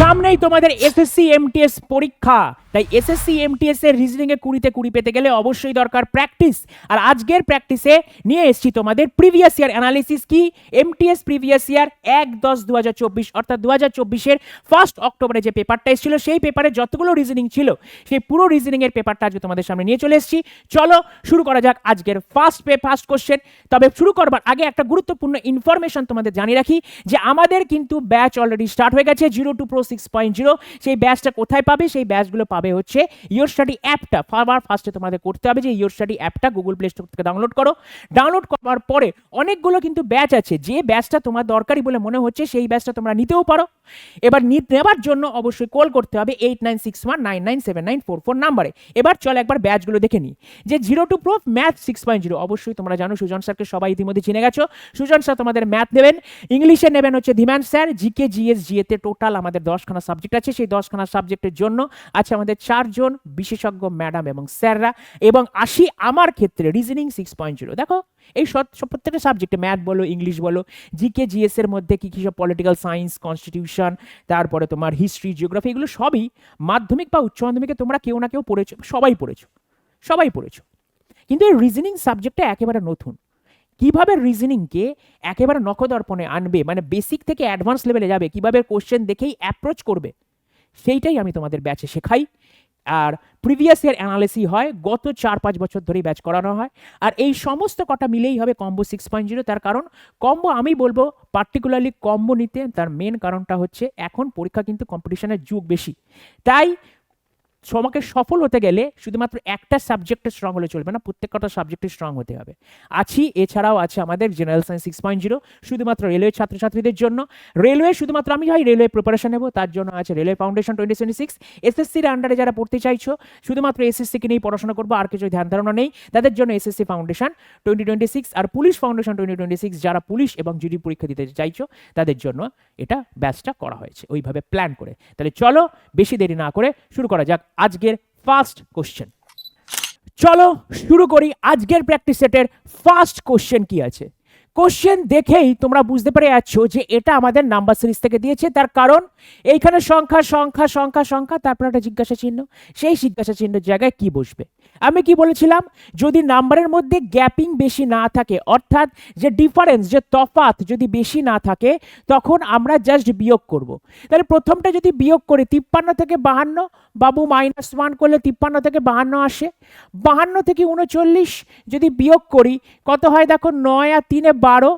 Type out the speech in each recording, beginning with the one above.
সামনেই তোমাদের SSC MTS পরীক্ষা, তাই এসএসসি এমটিএস এর রিজনিং এ 20-20 পেতে গেলে অবশ্যই দরকার প্র্যাকটিস। আর আজকের প্র্যাকটিসে নিয়ে এসেছি তোমাদের প্রিভিয়াস ইয়ার অ্যানালিসিস। কি এমটিএস প্রিভিয়াস ইয়ার 1-10-2024 অর্থাৎ 2024 এর 1 অক্টোবরে যে পেপারটা এসেছিল সেই পেপারে যতগুলো রিজনিং ছিল সেই পুরো রিজনিং এর পেপারটা আজকে তোমাদের সামনে নিয়ে চলে এসেছি। চলো শুরু করা যাক আজকের ফার্স্ট কোশ্চেন। তবে শুরু করবার আগে একটা গুরুত্বপূর্ণ ইনফরমেশন তোমাদের জানিয়ে রাখি যে আমাদের কিন্তু ব্যাচ অলরেডি স্টার্ট হয়ে গেছে 0 to Pro 6.0। সেই ব্যাচটা কোথায় পাবে? সেই ব্যাচগুলো পাবে হচ্ছে ইয়োর স্টাডি অ্যাপটা। ফার্স্টে তোমাদের করতে হবে যে ইয়োর স্টাডি অ্যাপটা গুগল প্লে স্টোর থেকে ডাউনলোড করো। ডাউনলোড করার পরে অনেকগুলো কিন্তু ব্যাচ আছে, যে ব্যাচটা তোমার দরকারি বলে মনে হচ্ছে সেই ব্যাচটা তোমরা নিতেও পারো। এবার নেবার জন্য অবশ্যই কল করতে হবে 8961997944 নাম্বারে। এবার চল একবার ব্যাচগুলো দেখে নিই। যে 0 to Pro ম্যাথ 6.0 অবশ্যই তোমরা জানো, সুজন স্যারকে সবাই ইতিমধ্যে চিনে গেছো। সুজন স্যার তোমাদের ম্যাথ নেবেন, ইংলিশে নেবেন হচ্ছে ধীমান স্যার, জিকে জিএস জিএতে টোটাল আমাদের 10খানা সাবজেক্ট আছে। সেই 10খানা সাবজেক্টের জন্য আছে আমাদের 4 জন বিশেষজ্ঞ ম্যাডাম এবং স্যাররা। এবং আসি আমার ক্ষেত্রে রিজনিং 6.0। দেখো এই প্রত্যেকটা সাবজেক্টে ম্যাথ বলো, ইংলিশ বলো, জিকে জিএস এর মধ্যে কি কি সব পলিটিক্যাল সায়েন্স, কনস্টিটিউশন, তারপরে তোমার হিস্ট্রি, জিওগ্রাফি, এগুলো সবই মাধ্যমিক বা উচ্চ মাধ্যমিকে তোমরা কেউ না কেউ পড়েছো, সবাই পড়েছো। কিন্তু এই রিজনিং সাবজেক্টটা একেবারে নতুন। কিভাবে রিজনিংকে একেবারে নখদর্পণে আনবে, মানে বেসিক থেকে অ্যাডভান্স লেভেলে যাবে, কিভাবে কোশ্চেন দেখেই অ্যাপ্রোচ করবে, সেইটাই আমি তোমাদের ব্যাচে শেখাই। আর প্রিভিয়াস ইয়ার অ্যানালিসিস হয়, গত 4-5 বছর ধরেই ব্যাচ করানো হয়। আর এই সমস্ত কটা মিলেই হবে কম্বো 6.0। তার কারণ কম্বো আমি বলবো পার্টিকুলারলি কম্বো নিতে, তার মেন কারণটা হচ্ছে এখন পরীক্ষা কিন্তু কম্পিটিশনের যুগ বেশি। তাই তোমাকে সফল হতে গেলে শুধুমাত্র একটা সাবজেক্টে স্ট্রং হলে চলবে না, প্রত্যেকটা সাবজেক্টে স্ট্রং হতে হবে। এছাড়াও আছে আমাদের জেনারেল সায়েন্স 6.0 শুধুমাত্র রেলওয়ে ছাত্রছাত্রীদের জন্য। রেলওয়ে শুধুমাত্র আমি ভাই রেলওয়ে প্রিপারেশন নেব, তার জন্য আছে রেলওয়ে ফাউন্ডেশন 2026। এসএসসির আন্ডারে যারা পড়তে চাইছো, শুধুমাত্র এসএসসিকে নিয়েই পড়াশোনা করবো, আর কিছু ধ্যান ধারণা নেই, তাদের জন্য এসএসসি ফাউন্ডেশন 2026। আর পুলিশ ফাউন্ডেশন 2026, যারা পুলিশ এবং জিডি পরীক্ষা দিতে চাইছো তাদের জন্য এটা ব্যাচটা করা হয়েছে ওইভাবে প্ল্যান করে। তাহলে চলো বেশি দেরি না করে শুরু করা যাক আজকের ফার্স্ট কোশ্চেন। চলো শুরু করি আজকের প্র্যাকটিস সেটের ফার্স্ট কোশ্চেন কি আছে। কোশ্চেন দেখেই তোমরা বুঝতে পেরে যাচ্ছ যে এটা আমাদের নাম্বার সিরিজ থেকে দিয়েছে। তার কারণ এইখানে সংখ্যা সংখ্যা সংখ্যা সংখ্যা, তারপর একটা জিজ্ঞাসা চিহ্ন, সেই জিজ্ঞাসা চিহ্নের জায়গায় কি বসবে। আমি কি বলেছিলাম, যদি নাম্বারের মধ্যে গ্যাপিং বেশি না থাকে, অর্থাৎ যে ডিফারেন্স, যে তফাৎ যদি বেশি না থাকে, তখন আমরা জাস্ট বিয়োগ করব। তাহলে প্রথমটা যদি বিয়োগ করি 53 থেকে 52, বাবু -1 করলে 53 থেকে 52 আসে। 52 থেকে 39 যদি বিয়োগ করি কত হয় দেখো, 9 আর 3 12,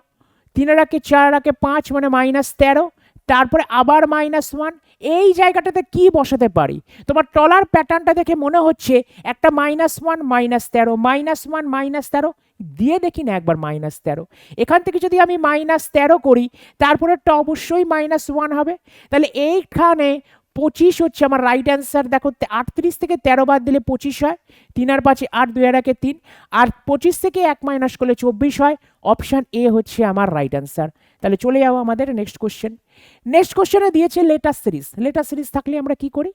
3 আর 4 আর 5 মানে -13, তারপরে আবার -1। এই জায়গাটাতে কি বসাতে পারি? তোমার টলার প্যাটার্নটা দেখে মনে হচ্ছে একটা -1 -13 -1 -13 দিয়ে দেখি না একবার -13। এখান থেকে যদি আমি -13 করি তারপরেটা অবশ্যই -1 হবে। তাহলে এইখানে 25 হচ্ছে আমার রাইট অ্যান্সার। দেখো 38 থেকে 13 বাদ দিলে 25 হয়, 3 আর 5 8, 2 আর 1 3, আর 25 থেকে 1 মাইনাস করলে 24 হয়। অপশান এ হচ্ছে আমার রাইট অ্যান্সার। তাহলে চলে যাবো আমাদের নেক্সট কোশ্চেন। নেক্সট কোশ্চেনে দিয়েছে লেটার সিরিজ। লেটার সিরিজ থাকলে আমরা কি করি,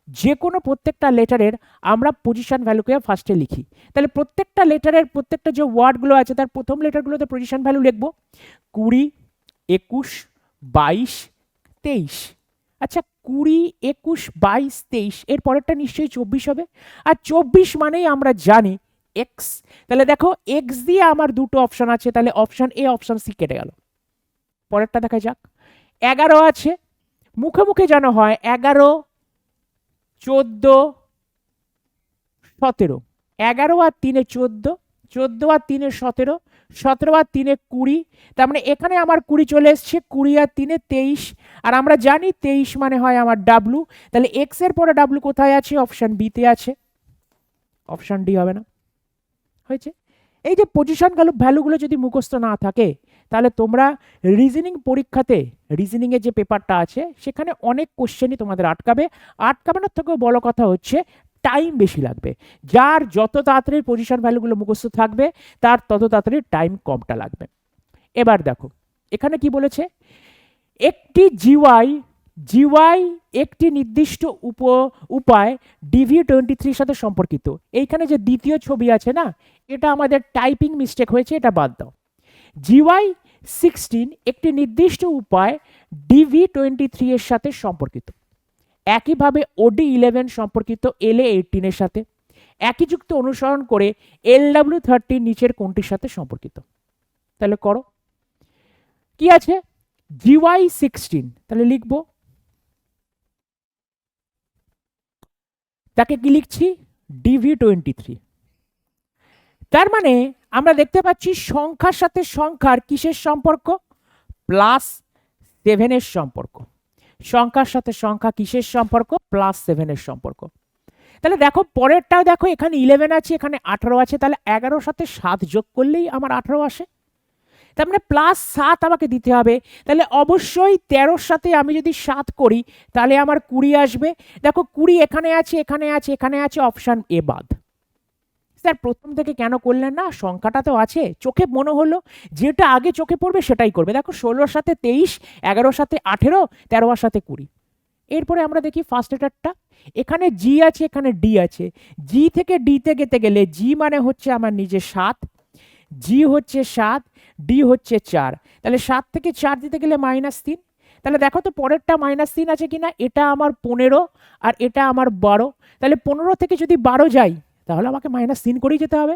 যে কোনো প্রত্যেকটা লেটারের আমরা পজিশন ভ্যালুকে ফার্স্টে লিখি। তাহলে প্রত্যেকটা লেটারের প্রত্যেকটা যে ওয়ার্ডগুলো আছে তার প্রথম লেটারগুলোতে পজিশন ভ্যালু লিখবো 20, 21, 22, 23। আচ্ছা 20, 21, 22, 23, এর পরেরটা নিশ্চয়ই 24 হবে। আর 24 মানেই আমরা জানি এক্স। তাহলে দেখো এক্স দিয়ে আমার দুটো অপশন আছে, তাহলে অপশন এ অপশন সি কেটে গেল। পরেরটা দেখা যাক। 11 আছে, মুখে মুখে জানা হয় 11, 14, 17। 11 আর 3 14, 14 আর 3 17, 17 আর 3 20। তার মানে এখানে আমার 20 চলে এসছে, 20 আর 3 23। আর আমরা জানি 23 মানে হয় আমার ডাব্লু। তাহলে এক্স এর পরে ডাব্লু কোথায় আছে? অপশন বিতে আছে, অপশন ডি হবে না। হয়েছে। এই যে পজিশন ভ্যালুগুলো যদি মুখস্থ না থাকে তাহলে তোমরা রিজনিং পরীক্ষাতে, রিজনিংয়ের যে পেপারটা আছে সেখানে অনেক কোশ্চেনই তোমাদের আটকাবানোর থেকেও বড় কথা হচ্ছে টাইম বেশি লাগবে। যার যত তাড়াতাড়ি পজিশন ভ্যালুগুলো মুখস্থ থাকবে তার তত তাড়াতাড়ি টাইম কমটা লাগবে। এবার দেখো এখানে কি বলেছে, একটি জিওয়াই একটি নির্দিষ্ট উপায় DV23 সাথে সম্পর্কিত। এইখানে যে দ্বিতীয় ছবি আছে না, এটা আমাদের টাইপিং মিস্টেক হয়েছে, এটা বাদ দাও। GY16 একটি নির্দিষ্ট উপায় DV23 এর সাথে সম্পর্কিত। একইভাবে OD11 সম্পর্কিত LA18 এর সাথে, একই যুক্তি অনুসরণ করে LW13 নিচের কোনটির সাথে সম্পর্কিত? তাহলে করো। কি আছে? GY16, তাহলে লিখবো, তাকে কি লিখছি? DV23। তার মানে আমরা দেখতে পাচ্ছি সংখ্যার সাথে সংখ্যার কিসের সম্পর্ক? +7 এর সম্পর্ক। সংখ্যার সাথে সংখ্যা কিসের সম্পর্ক? +7 এর সম্পর্ক। তাহলে দেখো পরেরটাও দেখো, এখানে 11 আছে, এখানে 18 আছে, তাহলে 11 সাথে 7 যোগ করলেই আমার 18 আসে। তার মানে +7 আমাকে দিতে হবে। তাহলে অবশ্যই 13 সাথে আমি যদি 7 করি তাহলে আমার 20 আসবে। দেখো 20 এখানে আছে, এখানে আছে, এখানে আছে, অপশান এ বাদ। স্যার প্রথম থেকে কেন করলেন না? সংখ্যাটা তো আছে, চোখে মনে হলো যেটা আগে চোখে পড়বে সেটাই করবে। দেখো 16 সাথে 23, 11 সাথে 18, 13 সাথে 20। এরপরে আমরা দেখি ফার্স্ট এটারটা, এখানে জি আছে, এখানে ডি আছে। জি থেকে ডিতে যেতে গেলে জি মানে হচ্ছে আমার নিজে 7, জি হচ্ছে 7, ডি হচ্ছে 4। তাহলে 7 থেকে 4 দিতে গেলে -3। তাহলে দেখো তো পরেরটা -3 আছে কিনা? এটা আমার 15 আর এটা আমার 12। তাহলে 15 থেকে যদি 12 যাই তাহলে আমাকে -3 করেই যেতে হবে।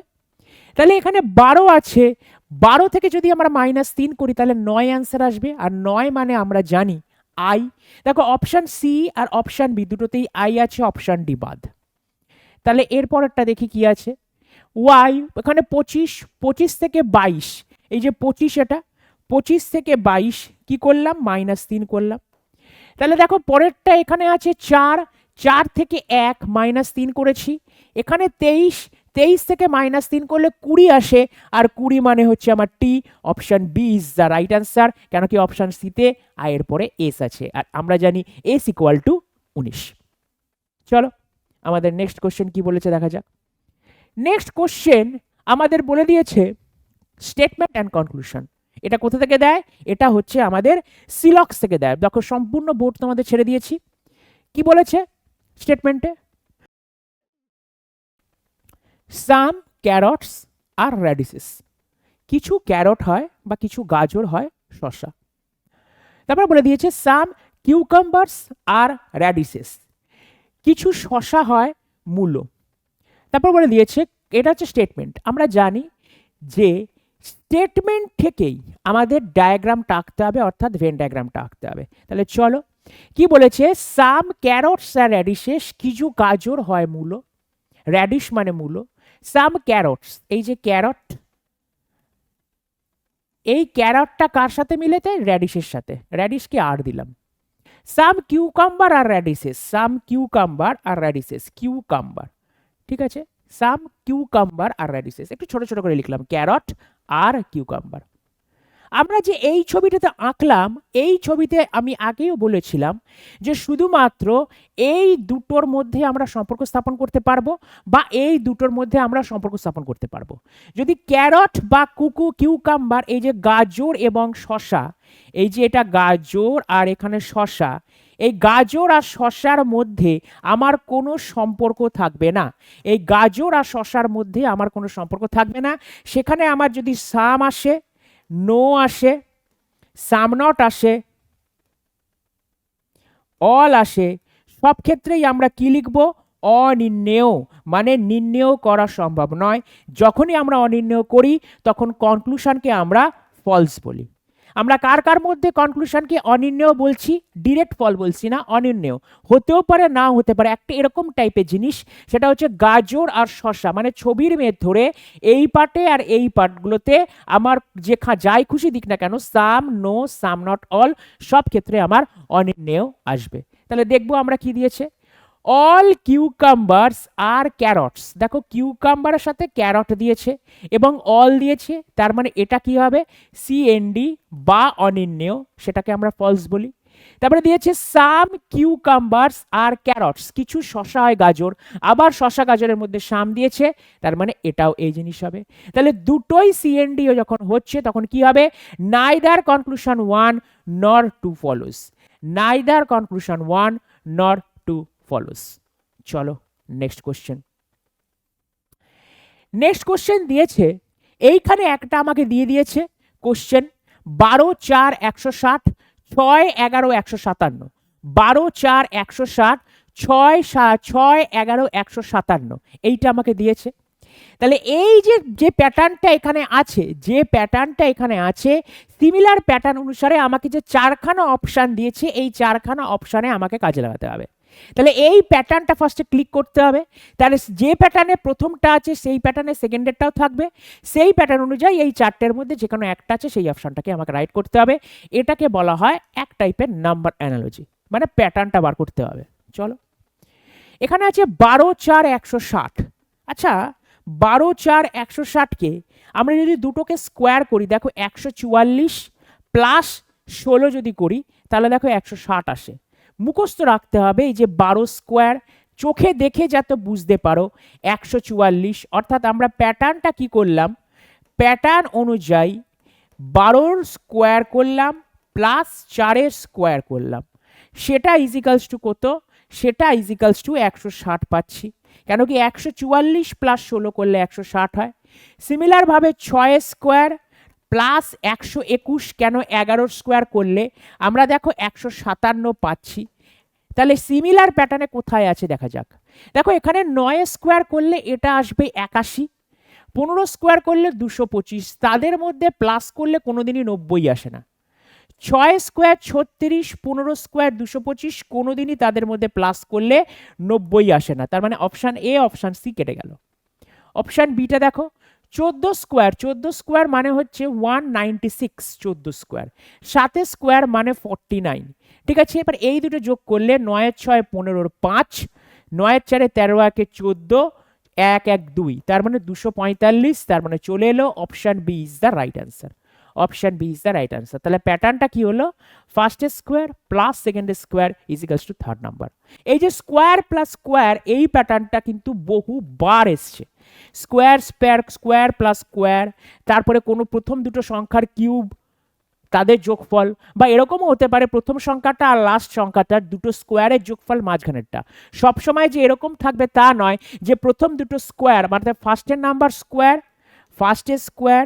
তাহলে এখানে 12 আছে, 12 থেকে যদি আমরা -3 করি তাহলে 9 অ্যান্সার আসবে। আর 9 মানে আমরা জানি আই। দেখো অপশান সি আর অপশান বি দুটোতেই আই আছে, অপশান ডি বাদ। তাহলে এরপরেরটা দেখি কি আছে। ওয়াই, এখানে 25, 25 থেকে 22, এই যে 25, এটা 25 থেকে 22 কি করলাম? -3 করলাম। তাহলে দেখো পরেরটা এখানে আছে 4, 4 থেকে 1 -3 করেছি। এখানে 23, 23 থেকে -3 করলে 20 আসে, আর 20 মানে হচ্ছে আমার টি। Option B is the right answer, কেন কি অপশান সিতে আয়ের পরে এস আছে, আর আমরা জানি এস ইকুয়াল টু 19। চলো আমাদের নেক্সট কোশ্চেন কি বলেছে দেখা যাক। নেক্সট কোশ্চেন আমাদের বলে দিয়েছে স্টেটমেন্ট অ্যান্ড কনক্লুশন। এটা কোথা থেকে দেয়? এটা হচ্ছে আমাদের সিলক্স থেকে দেয়। দেখো সম্পূর্ণ বোর্ড তোমাদের ছেড়ে দিয়েছি। কি বলেছে স্টেটমেন্টে? সাম ক্যারটস আর র্যাডিসেস, কিছু ক্যারট হয় বা কিছু গাজর হয় শসা। তারপর বলে দিয়েছে সাম কিউকাম্বার্স আর র্যাডিসেস, কিছু শসা হয় মূলো। তারপর বলে দিয়েছে, এটা হচ্ছে স্টেটমেন্ট। আমরা জানি যে স্টেটমেন্ট থেকেই আমাদের ডায়াগ্রামটা আঁকতে হবে, অর্থাৎ ভেন ডায়াগ্রামটা আঁকতে হবে। তাহলে চলো কি বলেছে? সাম ক্যারটস আর র্যাডিসেস, কিছু গাজর হয় মূলো, র্যাডিশ মানে মূলো। সাম ক্যারটস, এই যে ক্যারট, এই ক্যারটটা কার সাথে মিলেছে? র্যাডিশের সাথে, র্যাডিশকে আর দিলাম। সাম কিউকাম্বার আর র্যাডিসেস, সাম কিউকাম্বার আর র্যাডিসেস, কিউকাম্বার, ঠিক আছে, সাম কিউকাম্বার আর র্যাডিসেস, একটু ছোট ছোট করে লিখলাম, ক্যারট আর কিউকাম্বার। আমরা যে এই ছবিটাতে আঁকলাম, এই ছবিতে আমি আগেও বলেছিলাম যে শুধুমাত্র এই দুটোর মধ্যে আমরা সম্পর্ক স্থাপন করতে পারবো, বা এই দুটোর মধ্যে আমরা সম্পর্ক স্থাপন করতে পারবো। যদি ক্যারট বা কিউকাম্বার, এই যে গাজর এবং শসা, এই যে এটা গাজর আর এখানে শসা, এই গাজর আর শসার মধ্যে আমার কোনো সম্পর্ক থাকবে না। এই গাজর আর শসার মধ্যে আমার কোনো সম্পর্ক থাকবে না। সেখানে আমার যদি সাম আসে, নো আসে, সাম নট আসে, অল আসে, সব ক্ষেত্রেই আমরা কি লিখব? অনির্ণেয়, মানে নির্ণেয় করা সম্ভব নয়। যখনই আমরা অনির্ণেয় করি তখন কনক্লুশনকে আমরা ফলস বলি। আমরা কার কার মধ্যে কনক্লুশনকে অনির্ণেয় বলছি? ডিরেক্ট ফল বলছি না, অনির্ণেয়। হতেও পারে, না হতে পারে, একটা এরকম টাইপের জিনিস। সেটা হচ্ছে গাজর আর শসা, মানে ছবির মেদ ধরে এই পার্টে আর এই পার্টগুলোতে আমার যে যাই খুশি দিক না কেন, সাম, নো, সাম নট, অল, সব ক্ষেত্রে আমার অনির্ণেয় আসবে। তাহলে দেখবো আমরা কি দিয়েছে। অল কিউকাম্বারস আর ক্যারটস, দেখো কিউকাম্বারের সাথে ক্যারট দিয়েছে এবং অল দিয়েছে, তার মানে এটা কি হবে? সিএনডি বা অনির্ণেয়, সেটাকে আমরা ফলস বলি। তারপরে দিয়েছে সাম কিউকাম্বারস আর ক্যারটস, কিছু শসা হয় গাজর, আবার শসা গাজরের মধ্যে সাম দিয়েছে, তার মানে এটাও এই জিনিস হবে। তাহলে দুটোই সিএনডি যখন হচ্ছে তখন কি হবে? Neither conclusion one nor two follows, neither conclusion one nor two follows. চলো নেক্সট কোশ্চেন। নেক্সট কোশ্চেন দিয়েছে, এইখানে একটা আমাকে দিয়ে দিয়েছে কোশ্চেন 12, 4, 160, 6, 11, 157। 12 4 160, 6 11 157, এইটা আমাকে দিয়েছে। তাহলে এই যে প্যাটার্নটা এখানে আছে, সিমিলার প্যাটার্ন অনুসারে আমাকে যে 4খানা অপশান দিয়েছে, এই 4খানা অপশানে আমাকে কাজে লাগাতে হবে। তাহলে এই প্যাটার্নটা ফার্স্টে ক্লিক করতে হবে। তাহলে যে প্যাটার্নে প্রথমটা আছে সেই প্যাটার্নে সেকেন্ডেরটাও থাকবে। সেই প্যাটার্ন অনুযায়ী এই 4টের মধ্যে যে কোনো একটা আছে সেই অপশানটাকে আমাকে রাইট করতে হবে। এটাকে বলা হয় এক টাইপের নাম্বার অ্যানালজি, মানে প্যাটার্নটা বার করতে হবে। চলো, এখানে আছে 12 4 160। আচ্ছা, 12 4 160কে আমরা যদি দুটোকে স্কোয়ার করি, দেখো 144 প্লাস 16 যদি করি তাহলে দেখো 160 আসে। মুখস্থ রাখতে হবে এই যে 12 স্কোয়ার, চোখে দেখে যাতে বুঝতে পারো 144, অর্থাৎ আমরা প্যাটার্নটা কি করলাম, প্যাটার্ন অনুযায়ী 12 স্কোয়ার করলাম প্লাস 4 স্কোয়ার করলাম, সেটা ইজিক্যালস টু কত, সেটা ইজিক্যালস টু 160 পাচ্ছি। কেন কি 144 প্লাস 16 করলে 160 হয়। সিমিলারভাবে 6 স্কোয়ার প্লাস 121, কেন 11 স্কোয়ার করলে আমরা দেখো 157 পাচ্ছি। তাহলে সিমিলার প্যাটার্নে কোথায় আছে দেখা যাক। দেখো এখানে 9 স্কোয়ার করলে এটা আসবে 81, 15 স্কোয়ার করলে 225, তাদের মধ্যে প্লাস করলে কোনোদিনই 90 আসে না। 6 স্কোয়ার 36, 15 স্কোয়ার 225, কোনোদিনই তাদের মধ্যে প্লাস করলে 90 আসে না। তার মানে অপশান এ, অপশান সি কেটে গেল। অপশান বিটা দেখো, 14 স্কোয়ার মানে হচ্ছে 196, 14 স্কোয়ার, 7 স্কোয়ার মানে 49। ঠিক আছে, এবার এই দুটো যোগ করলে 9 6 15 5, 9 4 13 1 14, 1 1 2, তার মানে 245, তার মানে চলে এলো option B is the right answer. Option B is the right answer. তাহলে প্যাটার্নটা কি হলো, first square plus second square equals to third number. এই যে স্কোয়ার প্লাস স্কোয়ার, এই প্যাটার্নটা কিন্তু বহুবার এসছে। স্কোয়ার প্লাস স্কোয়ার, তারপরে কোনো প্রথম দুটো সংখ্যার কিউব তাদের যোগফল, বা এরকমও হতে পারে প্রথম সংখ্যাটা আর লাস্ট সংখ্যাটা দুটো স্কোয়ারের যোগফল মাঝখানেরটা। সবসময় যে এরকম থাকবে তা নয় যে প্রথম দুটো স্কোয়ার মানে ফার্স্টের নাম্বার স্কোয়ার, ফার্স্টের স্কোয়ার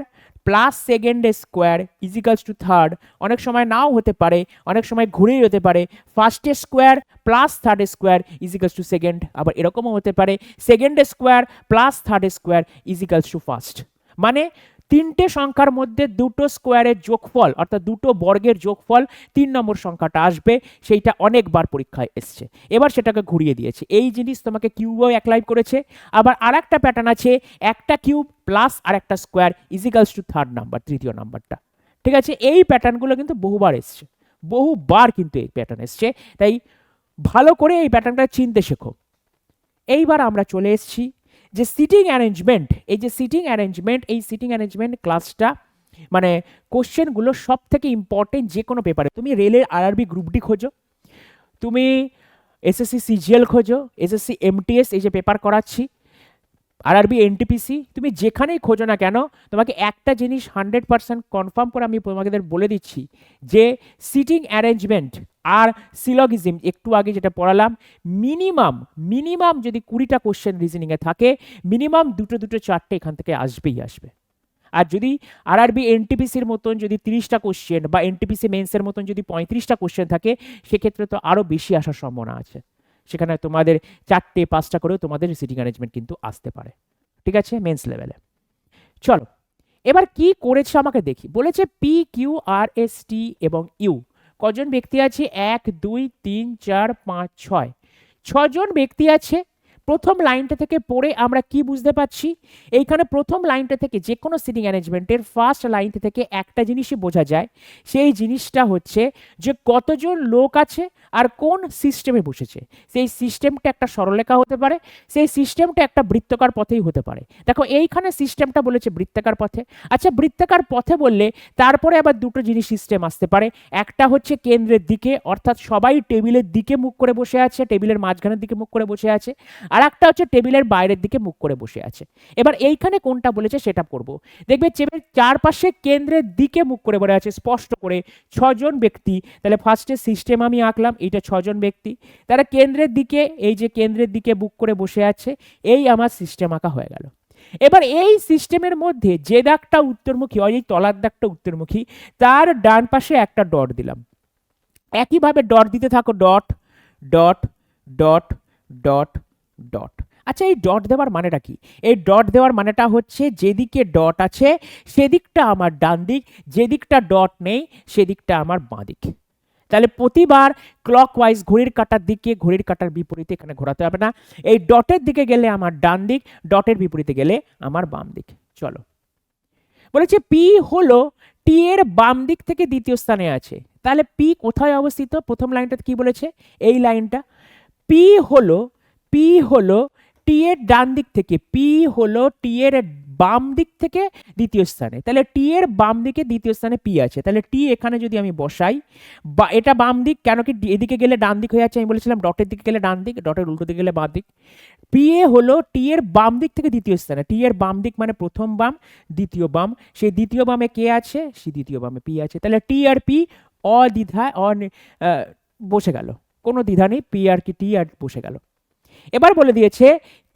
প্লাস সেকেন্ডের স্কোয়ার ইজিক্যালস টু থার্ড। অনেক সময় নাও হতে পারে, অনেক সময় ঘুরেই হতে পারে ফার্স্টের square plus third square equals to second. আবার এরকমও হতে পারে সেকেন্ডের square plus third square equals to first. মানে তিনটে সংখ্যার মধ্যে দুটো স্কোয়ারের যোগফল অর্থাৎ দুটো বর্গের যোগফল 3 নম্বর সংখ্যাটা আসবে, সেইটা অনেকবার পরীক্ষায় এসছে। এবার সেটাকে ঘুরিয়ে দিয়েছে, এই জিনিস তোমাকে কিউবও অ্যাপ্লাই করেছে। আবার আর একটা প্যাটার্ন আছে, একটা কিউব প্লাস আর একটা square equals to third number, তৃতীয় নাম্বারটা। ঠিক আছে, এই প্যাটার্নগুলো কিন্তু বহুবার এসছে, বহুবার কিন্তু এই প্যাটার্ন এসছে, তাই ভালো করে এই প্যাটার্নটা চিনতে শেখো। এইবার আমরা চলে এসেছি যে সিটিং অ্যারেঞ্জমেন্ট। এই যে সিটিং অ্যারেঞ্জমেন্ট, এই সিটিং অ্যারেঞ্জমেন্ট ক্লাসটা মানে কোশ্চেনগুলো সব থেকে ইম্পর্টেন্ট যে কোনো পেপারে। তুমি রেলের আরআরবি গ্রুপ ডি খোঁজো, তুমি এসএসসি সিজিএল খোঁজো, এসএসসি এমটিএস এই যে পেপার করাচ্ছি, আরআরবি এনটিপিসি, তুমি যেখানেই খোঁজো না কেন তোমাকে একটা জিনিস 100% কনফার্ম করে আমি তোমাদের বলে দিচ্ছি যে সিটিং অ্যারেঞ্জমেন্ট আর সিলগিজম একটু আগে যেটা পড়ালাম, মিনিমাম যদি 20টা কোশ্চেন রিজনিংয়ে থাকে, মিনিমাম দুটো 4টে এখান থেকে আসবেই আসবে। আর যদি আরআরবি এনটিপিসির মতন যদি 30টা কোশ্চেন বা এনটিপিসি মেন্সের মতন যদি 35টা কোশ্চেন থাকে, সেক্ষেত্রে তো আরও বেশি আসার সম্ভাবনা আছে। সেখানে তোমাদের 4টে 5টা করেও তোমাদের সিটিং অ্যারেঞ্জমেন্ট কিন্তু আসতে পারে। ঠিক আছে, মেন্স লেভেলে। চলো এবার কি করেছে আমাকে দেখি। বলেছে P Q R S T এবং ইউ কজন ব্যক্তি আছে, 1 2 3 4 5 6, 6জন ব্যক্তি আছে। প্রথম লাইনটা থেকে পড়ে আমরা কি বুঝতে পারছি, এইখানে প্রথম লাইনটা থেকে যে কোনো সিটিং অ্যারেঞ্জমেন্টের ফার্স্ট লাইনটা থেকে একটা জিনিসই বোঝা যায়, সেই জিনিসটা হচ্ছে যে কতজন লোক আছে আর কোন সিস্টেমে বসেছে। সেই সিস্টেমটা একটা সরলরেখা হতে পারে, সেই সিস্টেমটা একটা বৃত্তাকার পথেই হতে পারে। দেখো এইখানে সিস্টেমটা বলেছে বৃত্তাকার পথে। আচ্ছা, বৃত্তাকার পথে বললে তারপরে আবার দুটো জিনিস সিস্টেম আসতে পারে। একটা হচ্ছে কেন্দ্রের দিকে, অর্থাৎ সবাই টেবিলের দিকে মুখ করে বসে আছে, টেবিলের মাঝখানের দিকে মুখ করে বসে আছে। আর একটা হচ্ছে টেবিলের বাইরের দিকে মুখ করে বসে আছে। এবার এইখানে কোনটা বলেছে সেটা করব। দেখবে টেবিলের চারপাশে কেন্দ্রের দিকে মুখ করে বসে আছে স্পষ্ট করে 6জন ব্যক্তি। তাহলে ফার্স্টে সিস্টেম আমি আঁকলাম, এইটা 6জন ব্যক্তি, তারা কেন্দ্রের দিকে, এই যে কেন্দ্রের দিকে মুখ করে বসে আছে, এই আমার সিস্টেম আঁকা হয়ে গেল। এবার এই সিস্টেমের মধ্যে যে দাগটা উত্তরমুখী, এই তলার দাগটা উত্তরমুখী, তার ডান পাশে একটা ডট দিলাম। একইভাবে ডট দিতে থাকো, dot dot dot dot dot. আচ্ছা, এই ডট দেওয়ার মানেটা কি? এই ডট দেওয়ার মানেটা হচ্ছে যেদিকে ডট আছে সেদিকটা আমার ডান দিক, যেদিকটা ডট নেই সেদিকটা আমার বাঁ দিক। তাহলে প্রতিবার ক্লকওয়াইজ ঘড়ির কাঁটার দিকে, ঘড়ির কাঁটার বিপরীতে এখানে ঘোরাতে হবে না। এই ডটের দিকে গেলে আমার ডান দিক, ডটের বিপরীতে গেলে আমার বাম দিক। চলো, বলেছে পি হলো টি এর বাম দিক থেকে দ্বিতীয় স্থানে আছে। তাহলে পি কোথায় অবস্থিত? প্রথম লাইনটাতে কি বলেছে? এই লাইনটা। পি হলো পি হলো টি এর ডান দিক থেকে, পি হলো টি এর বাম দিক থেকে দ্বিতীয় স্থানে। তাহলে টি এর বাম দিকে দ্বিতীয় স্থানে পি আছে। তাহলে টি এখানে যদি আমি বসাই, বা এটা বাম দিক, কেন কি এদিকে গেলে ডান দিক হয়ে যাচ্ছে, আমি বলেছিলাম ডটের দিকে গেলে ডান দিক, ডটের উল্টো দিকে গেলে বাম দিক। পি এ হলো টি এর বাম দিক থেকে দ্বিতীয় স্থানে। টি এর বাম দিক মানে প্রথম বাম, দ্বিতীয় বাম। সেই দ্বিতীয় বামে কে আছে? সেই দ্বিতীয় বামে পি আছে। তাহলে টি আর পি অদ্বিধায় বসে গেল, কোনো দ্বিধা নেই, পি আর কি টি আর বসে গেল। এবার বলে দিয়েছে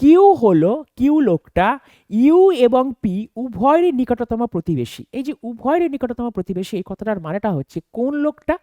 কিউ হলো, কিউ লোকটা ইউ এবং পি উভয়েরই নিকটতম প্রতিবেশী। এই যে উভয়েরই নিকটতম প্রতিবেশী, এই কথাটার মানেটা হচ্ছে কোন লোকটা?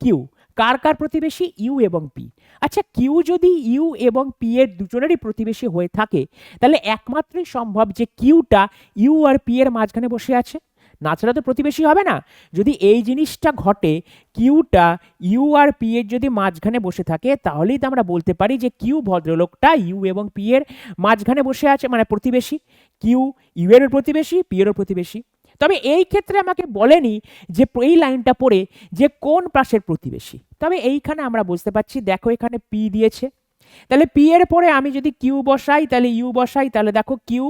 কিউ। কার কার প্রতিবেশী? ইউ এবং পি। আচ্ছা, কিউ যদি ইউ এবং পি এর দুজনেরই প্রতিবেশী হয়ে থাকে, তাহলে একমাত্রই সম্ভব যে কিউটা ইউ আর পি এর মাঝখানে বসে আছে, না ছাড়া তো প্রতিবেশী হবে না। যদি এই জিনিসটা ঘটে, কিউটা ইউ আর পি এর যদি মাঝখানে বসে থাকে, তাহলেই তো আমরা বলতে পারি যে কিউ ভদ্রলোকটা ইউ এবং পি এর মাঝখানে বসে আছে, মানে প্রতিবেশী। কিউ ইউ এর প্রতিবেশী, পি এরও প্রতিবেশী। তবে এই ক্ষেত্রে আমাকে বলেনি যে এই লাইনটা পড়ে যে কোন পাশের প্রতিবেশী। তবে এইখানে আমরা বুঝতে পারছি, দেখো এখানে পি দিয়েছে, তাহলে পি এর পরে আমি যদি কিউ বসাই, তাহলে ইউ বসাই, তাহলে দেখো কিউ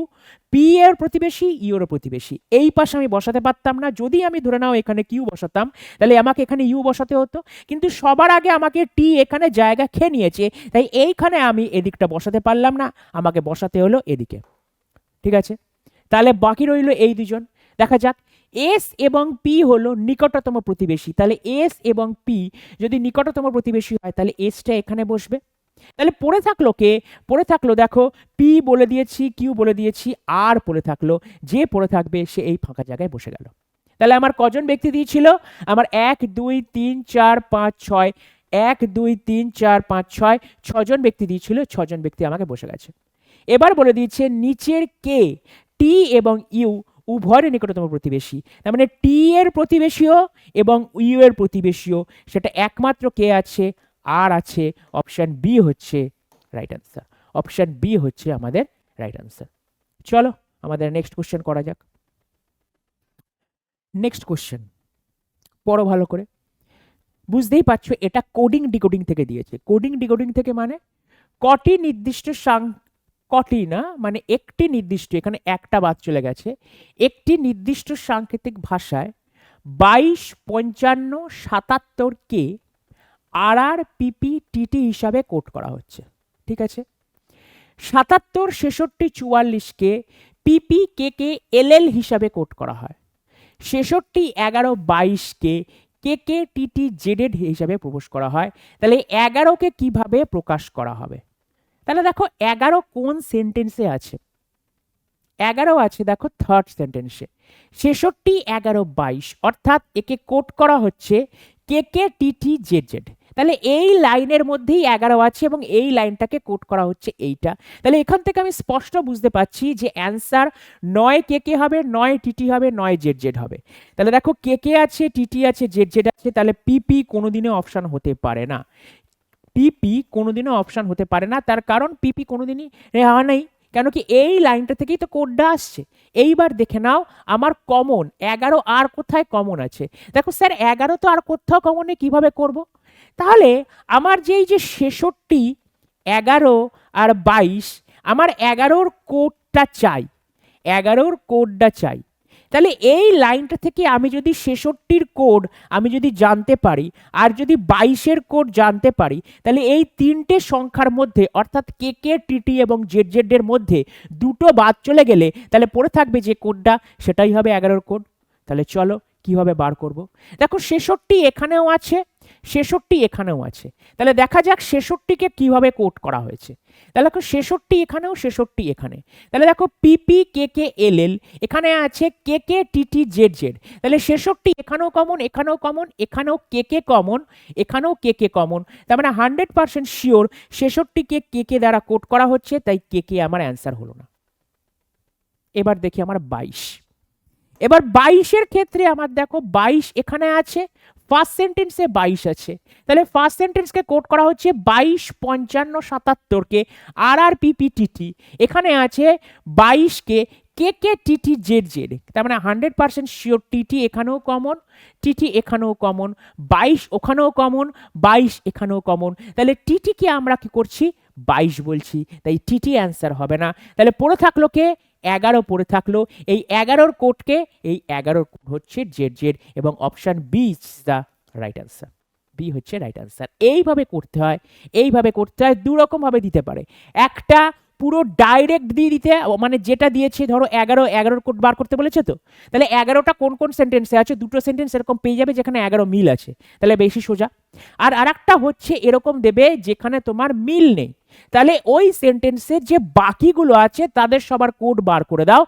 পি এর প্রতিবেশী, ইউ এর প্রতিবেশী। এই পাশে আমি বসাতে পারতাম না। যদি আমি ধরে নাও এখানে কিউ বসাতাম, তাহলে আমাকে এখানে ইউ বসাতে হতো, কিন্তু সবার আগে আমাকে টি এখানে জায়গা খেয়ে নিয়েছে, তাই এইখানে আমি এদিকটা বসাতে পারলাম না, আমাকে বসাতে হলো এদিকে। ঠিক আছে, তাহলে বাকি রইল এই দুজন। দেখা যাক, এস এবং পি হলো নিকটতম প্রতিবেশী। তাহলে এস এবং পি যদি নিকটতম প্রতিবেশী হয়, তাহলে এসটা এখানে বসবে। তাহলে পড়ে থাকলো কে? পড়ে থাকলো দেখো পি বলে দিয়েছি, কিউ বলে দিয়েছি, আর পড়ে থাকলো যে পড়ে থাকবে সে এই ফাঁকা জায়গায় বসে গেল। তাহলে আমার কজন ব্যক্তি দিয়েছিল? আমার 1 2 3 4 5 6, 1 2 3 4 5 6, 6জন ব্যক্তি দিয়েছিল, 6জন ব্যক্তি আমাকে বসে গেছে। এবার বলে দিয়েছে নিচের কে টি এবং ইউ উভয়ের নিকটতম প্রতিবেশী। তার মানে টি এর প্রতিবেশীও এবং ইউ এর প্রতিবেশীও, সেটা একমাত্র কে আছে? আর আছে। অপশন বি হচ্ছে রাইট অ্যান্সার। অপশন বি হচ্ছে আমাদের রাইট অ্যান্সার। চলো আমাদের নেক্সট কোশ্চেন করা যাক। নেক্সট কোশ্চেন পড়ো ভালো করে। বুঝতেই পারছো এটা কোডিং ডিকোডিং থেকে দিয়েছে। কোডিং ডিকোডিং থেকে মানে কটি নির্দিষ্ট কটি না, মানে একটি নির্দিষ্ট, এখানে একটা বাদ চলে গেছে, একটি নির্দিষ্ট সাংকেতিক ভাষায় 22 55 77 কে আর আর পিপি টিটি হিসাবে কোড করা হচ্ছে। ঠিক আছে, 77 66 44 কে পিপি কে কে এল এল হিসাবে কোড করা হয়। 66 11 22 কে কে কে টিটি জেডেড হিসাবে প্রকাশ করা হয়। তাহলে 11 কে কিভাবে প্রকাশ করা হবে? তাহলে দেখো 11 কোন সেন্টেন্সে আছে? 11 আছে দেখো থার্ড সেন্টেন্সে। 66 11 22 অর্থাৎ একে কোড করা হচ্ছে কে কে টিটি জেড জেড। তাহলে এই লাইনের মধ্যেই 11 আছে এবং এই লাইনটাকে কোড করা হচ্ছে এইটা। তাহলে এখান থেকে আমি স্পষ্ট বুঝতে পারছি যে অ্যান্সার 9 কে কে হবে, 9 টিটি হবে, 9 জেড জেড হবে। তাহলে দেখো কে কে আছে, টিটি আছে, জেড জেড আছে, তাহলে পিপি কোনোদিনও অপশন হতে পারে না। পিপি কোনোদিনও অপশন হতে পারে না, তার কারণ পিপি কোনোদিনই হওয়া নেই, কেন কি এই লাইনটা থেকেই তো কোডটা আসছে। এইবার দেখে নাও আমার কমন 11 আর কোথায় কমন আছে? দেখো স্যার 11 তো আর কোথাও কমন নেই, কিভাবে করব? তাহলে আমার যেই যে 66 11 আর 22, আমার 11র কোডটা চাই, 11র কোডটা চাই। তাহলে এই লাইনটা থেকে আমি যদি 66র কোড আমি যদি জানতে পারি আর যদি 22-এর কোড জানতে পারি, তাহলে এই তিনটে সংখ্যার মধ্যে অর্থাৎ কে কে টিটি এবং জেড জেডের মধ্যে দুটো বাদ চলে গেলে তাহলে পড়ে থাকবে যে কোডটা, সেটাই হবে 11র কোড। তাহলে চলো কিভাবে বার করব। দেখো 66 এখানেও আছে, 66 এখানেও আছে। তাহলে দেখা যাক 66কে কিভাবে কোড করা হয়েছে। তাহলে দেখো 66 এখানেও, 66 এখানে। তাহলে দেখো পিপি কে কে এল এল, এখানে আছে কে কে টিটি জেড জেড। তাহলে 66 এখানেও কমন, এখানেও কমন, এখানেও কে কে কমন, এখানেও কে কে কমন। তার মানে 100% শিওর 66কে কে কে দ্বারা কোড করা হচ্ছে, তাই কে কে আমার অ্যান্সার হলো না। এবার দেখি আমার 22। এবার 22-এর ক্ষেত্রে আমার দেখো 22 এখানে আছে, ফার্স্ট সেন্টেন্সে 22 আছে। তাহলে ফার্স্ট সেন্টেন্সকে কোড করা হচ্ছে 22 55 77কে আর আর পিপিটিটি, এখানে আছে 22কে কে কে টিটি জেড জেড। তার মানে 100% শিওর টিটি এখানেও কমন, টিটি এখানেও কমন, 22 ওখানেও কমন, 22 এখানেও কমন। তাহলে টিটিকে আমরা কি করছি 22 বলছি, তাই টিটি অ্যান্সার হবে না। তাহলে পড়ে থাকলো কে 11 পড়ে থাকলো। এই 11-র কোডকে, এই 11-র কোড হচ্ছে জেড জেড এবং option B is the right answer. B হচ্ছে রাইট অ্যান্সার। এইভাবে করতে হয়, এইভাবে করতে হয়। দু রকম ভাবে দিতে পারে, একটা পুরো ডাইরেক্ট দিয়ে দিতে, মানে যেটা দিয়েছে ধরো 11-11-র কোড বার করতে বলেছে, তো তাহলে 11টা কোন কোন সেন্টেন্সে আছে, দুটো সেন্টেন্স এরকম পেয়ে যাবে যেখানে 11 মিল আছে, তাহলে বেশি সোজা। আর আরেকটা হচ্ছে এরকম দেবে যেখানে তোমার মিল নেই, তাহলে ওই সেন্টেন্সের যে বাকিগুলো আছে তাদের সবার কোড বার করে দাও।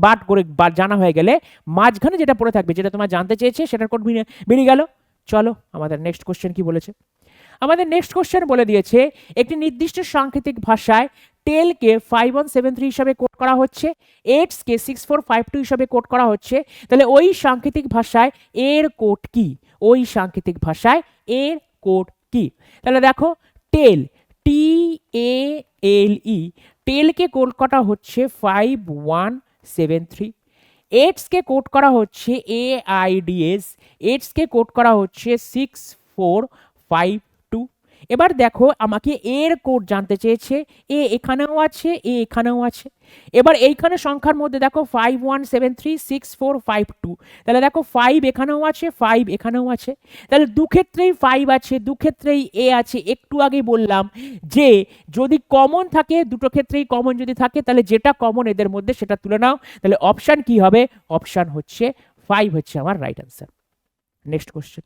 বার করে জানা হয়ে গেলে মাঝখানে যেটা পড়ে থাকবে, যেটা তোমার জানতে চেয়েছে, সেটার কোড বেরিয়ে গেল। চলো আমাদের নেক্সট কোশ্চেন কি বলেছে। আমাদের নেক্সট কোশ্চেন বলে দিয়েছে একটি নির্দিষ্ট সাংকেতিক ভাষায় টেলকে 5173 হিসাবে কোড করা হচ্ছে, এইটসকে 6452 হিসাবে কোড করা হচ্ছে। তাহলে ওই সাংকেতিক ভাষায় এর কোড কি, ওই সাংকেতিক ভাষায় এর কোড কি। তাহলে দেখো টেল, টি এ এল ই, টেলকে কোড করা হচ্ছে 5173। এইটসকে কোড করা হচ্ছে এ আই ডি এস, এইটসকে কোড করা হচ্ছে 6452। এবার দেখো আমাকে এর কোড জানতে চেয়েছে, এ এখানেও আছে, এ এখানেও আছে। এবার এইখানে সংখ্যার মধ্যে দেখো 5173 6452, তাহলে দেখো 5 এখানেও আছে, 5 এখানেও আছে। তাহলে দু ক্ষেত্রেই 5 আছে, দু ক্ষেত্রেই এ আছে। একটু আগেই বললাম যে যদি কমন থাকে, দুটো ক্ষেত্রেই কমন যদি থাকে, তাহলে যেটা কমন এদের মধ্যে সেটা তুলে নাও। তাহলে অপশন কি হবে, অপশন হচ্ছে 5 হচ্ছে আমার right answer. Next question.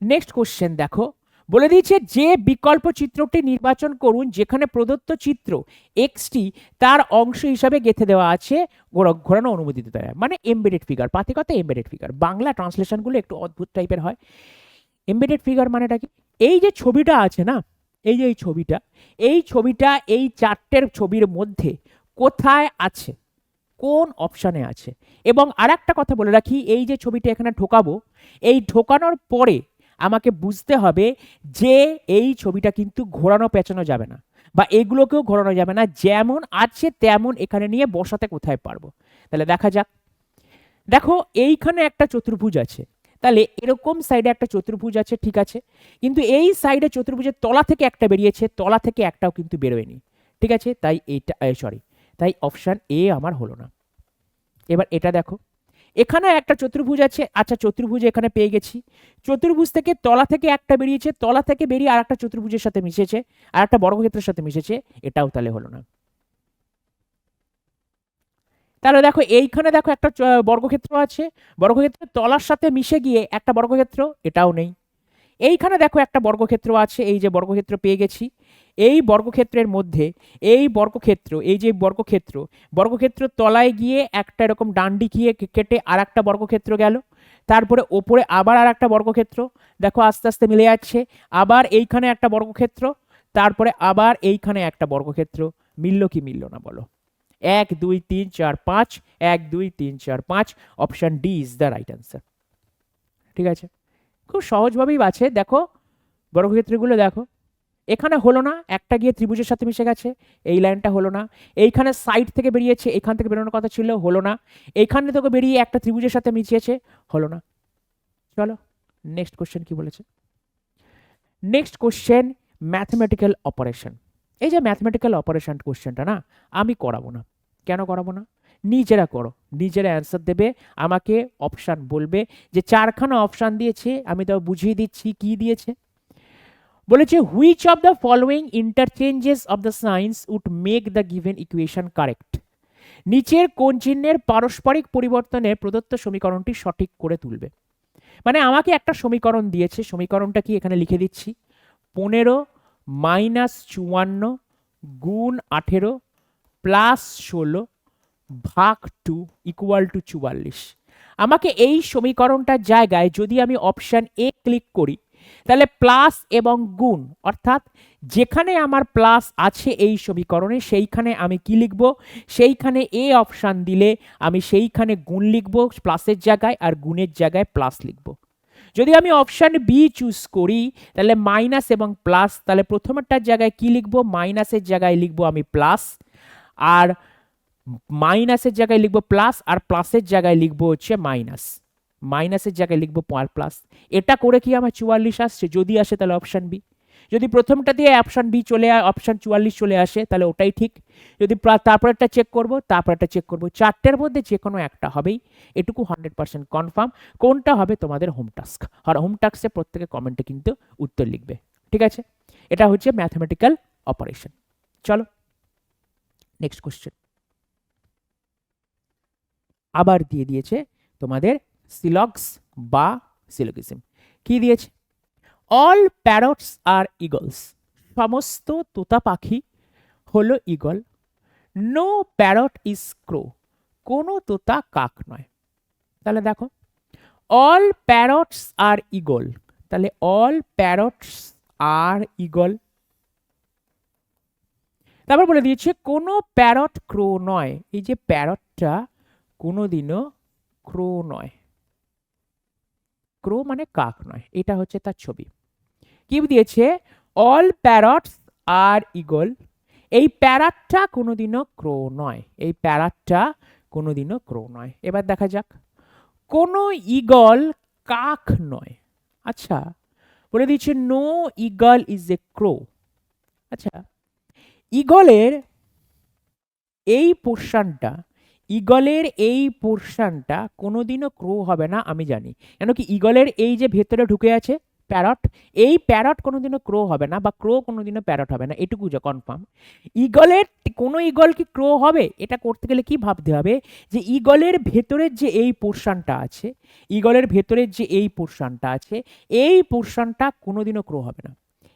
Next question দেখো বলে দিয়েছে যে বিকল্প চিত্রটি নির্বাচন করুন যেখানে প্রদত্ত চিত্র এক্সটি তার অংশ হিসাবে গেঁথে দেওয়া আছে ঘোরানো অনুমোদিত দেয়, মানে এমবেডেড ফিগার। পাতি কথা এমবেডেড ফিগার, বাংলা ট্রান্সলেশনগুলো একটু অদ্ভুত টাইপের হয়। এমবেডেড ফিগার মানেটা কি, এই যে ছবিটা আছে না, এই যে এই ছবিটা, এই ছবিটা এই চারটের ছবির মধ্যে কোথায় আছে, কোন অপশানে আছে। এবং আর একটা কথা বলে রাখি, এই যে ছবিটা এখানে ঢোকাবো, এই ঢোকানোর পরে আমাকে বুঝতে হবে যে এই ছবিটা কিন্তু ঘোরানো পেঁচানো যাবে না, বা এগুলোকেও ঘোরানো যাবে না, যেমন আছে তেমন এখানে নিয়ে বসাতে কোথায় পারবো। তাহলে দেখা যাক। দেখো এইখানে একটা চতুর্ভুজ আছে, তাহলে এরকম সাইডে একটা চতুর্ভুজ আছে, ঠিক আছে, কিন্তু এই সাইডে চতুর্ভুজের তলা থেকে একটা বেরিয়েছে, তলা থেকে একটাও কিন্তু বেরোয়নি, ঠিক আছে, তাই এইটা সরি, তাই অপশান এ আমার হলো না। এবার এটা দেখো, এখানে একটা চতুর্ভুজ আছে, আচ্ছা চতুর্ভুজ এখানে পেয়ে গেছি, চতুর্ভুজ থেকে তলা থেকে একটা বেরিয়েছে, তলা থেকে বেরিয়ে আর একটা চতুর্ভুজের সাথে মিশেছে, আর একটা বর্গক্ষেত্রের সাথে মিশেছে, এটাও তাহলে হলো না। তাহলে দেখো এইখানে দেখো একটা বর্গক্ষেত্র আছে, বর্গক্ষেত্রের তলার সাথে মিশে গিয়ে একটা বর্গক্ষেত্র, এটাও নেই। এইখানে দেখো একটা বর্গক্ষেত্র আছে, এই যে বর্গক্ষেত্র পেয়ে গেছি, এই বর্গক্ষেত্রের মধ্যে এই বর্গক্ষেত্র, এই যে বর্গক্ষেত্র, বর্গক্ষেত্র তলায় গিয়ে একটা এরকম ডান্ডি গিয়ে কেটে আর একটা বর্গক্ষেত্র গেল, তারপরে ওপরে আবার আর একটা বর্গক্ষেত্র, দেখো আস্তে আস্তে মিলে যাচ্ছে, আবার এইখানে একটা বর্গক্ষেত্র, তারপরে আবার এইখানে একটা বর্গক্ষেত্র। মিলল কি মিলল না বলো? 1 2 3 4 5, 1 2 3 4 5, option D is the right answer. ঠিক আছে, খুব সহজভাবেই আছে। দেখো বর্গক্ষেত্রগুলো দেখো, এখানে হলো না, একটা গিয়ে ত্রিভুজের সাথে মিশে গেছে, এই লাইনটা হলো না। এইখানে সাইড থেকে বেরিয়েছে, এখান থেকে বেরোনোর কথা ছিল, হলো না। এইখানে থেকে বেরিয়ে একটা ত্রিভুজের সাথে মিশিয়েছে, হলো না। চলো নেক্সট কোশ্চেন কি বলেছে। Next question mathematical operation. এই যে ম্যাথমেটিক্যাল অপারেশন কোশ্চেনটা না আমি করাবো না। কেন করাবো না? নিজেরা করো, নিজেরা অ্যান্সার দেবে, আমাকে অপশান বলবে, যে চারখানা অপশান দিয়েছে আমি তাও বুঝিয়ে দিচ্ছি কি দিয়েছে। বলেছে which of the following interchanges of the signs would make the given equation correct. নিচের কোন চিহ্নের পারস্পরিক পরিবর্তনে প্রদত্ত সমীকরণটি সঠিক করে তুলবে। মানে আমাকে একটা সমীকরণ দিয়েছে, সমীকরণটা কি এখানে লিখে দিচ্ছি, 15 মাইনাস 54 গুণ 18 প্লাস 16 ভাগ 2 ইকুয়াল টু 44। আমাকে এই সমীকরণটার জায়গায় যদি আমি অপশন এ ক্লিক করি, তাহলে প্লাস এবং গুণ, অর্থাৎ যেখানে আমার প্লাস আছে এই সমীকরণে সেইখানে আমি কি লিখব, সেইখানে এ অপশান দিলে আমি সেইখানে গুণ লিখব প্লাসের জায়গায়, আর গুণের জায়গায় প্লাস লিখব। যদি আমি অপশান বি চুজ করি তাহলে মাইনাস এবং প্লাস, তাহলে প্রথমটার জায়গায় কি লিখব, মাইনাসের জায়গায় লিখব আমি প্লাস, আর মাইনাসের জায়গায় লিখবো প্লাস, আর প্লাসের জায়গায় লিখবো হচ্ছে মাইনাস, মাইনাসের জায়গায় লিখবো প্লাস। এটা করে কি আমার 44 আসছে? যদি আসে তাহলে অপশন বি। যদি প্রথমটা দিয়ে অপশন বি চলে অপশন 44 চলে আসে তাহলে ওটাই ঠিক। যদি তারপরেরটা চেক করব, তারপরেরটা চেক করব, চারটের মধ্যে যে কোনো একটা হবেই, এটুকু 100% কনফার্ম। কোনটা হবে তোমাদের হোম টাস্ক, আর হোম টাস্কে প্রত্যেকে কমেন্টে কিন্তু উত্তর লিখবে, ঠিক আছে? এটা হচ্ছে ম্যাথমেটিক্যাল অপারেশন। চলো নেক্সট কোশ্চেন। আবার দিয়ে দিয়েছে তোমাদের সিলক্স বা সিলোগিজম। কি দিয়েছে? অল প্যারটস আর ইগলস, সমস্ত তোতা পাখি হলো ইগল। নো প্যারট ইজ ক্রো, কোনো তোতা কাক নয়। তাহলে দেখো, অল প্যারটস আর ইগল, তাহলে অল প্যারটস আর ইগল। তারপর বলে দিয়েছে কোনো প্যারট ক্রো নয়, এই যে প্যারটটা কোনোদিনও ক্রো নয়, ক্রো মানে কাক নয়, এটা হচ্ছে তার ছবি। কি দিয়েছে? অল প্যারটস আর ইগল, এই প্যারটটা কোনোদিনও ক্রো নয়, এই প্যারটটা কোনোদিনও ক্রো নয়। এবার দেখা যাক, কোনো ইগল কাক নয়। আচ্ছা, বলে দিয়েছে নো ইগল ইজ এ ক্রো। আচ্ছা, ইগলের এই পোর্শনটা, ইগলের এই পোর্শনটা কোনোদিনও ক্রো হবে না আমি জানি, কেন কি ইগলের এই যে ভেতরে ঢুকে আছে প্যারট, এই প্যারট কোনোদিনও ক্রো হবে না, বা ক্রো কোনোদিনও প্যারট হবে না, এটুকু যা কনফার্ম। ইগলের কোনো ইগল কি ক্রো হবে? এটা করতে গেলে কি ভাবতে হবে, যে ইগলের ভেতরের যে এই পোর্শনটা আছে, ইগলের ভেতরের যে এই পোর্শনটা আছে, এই পোর্শনটা কোনোদিনও ক্রো হবে না,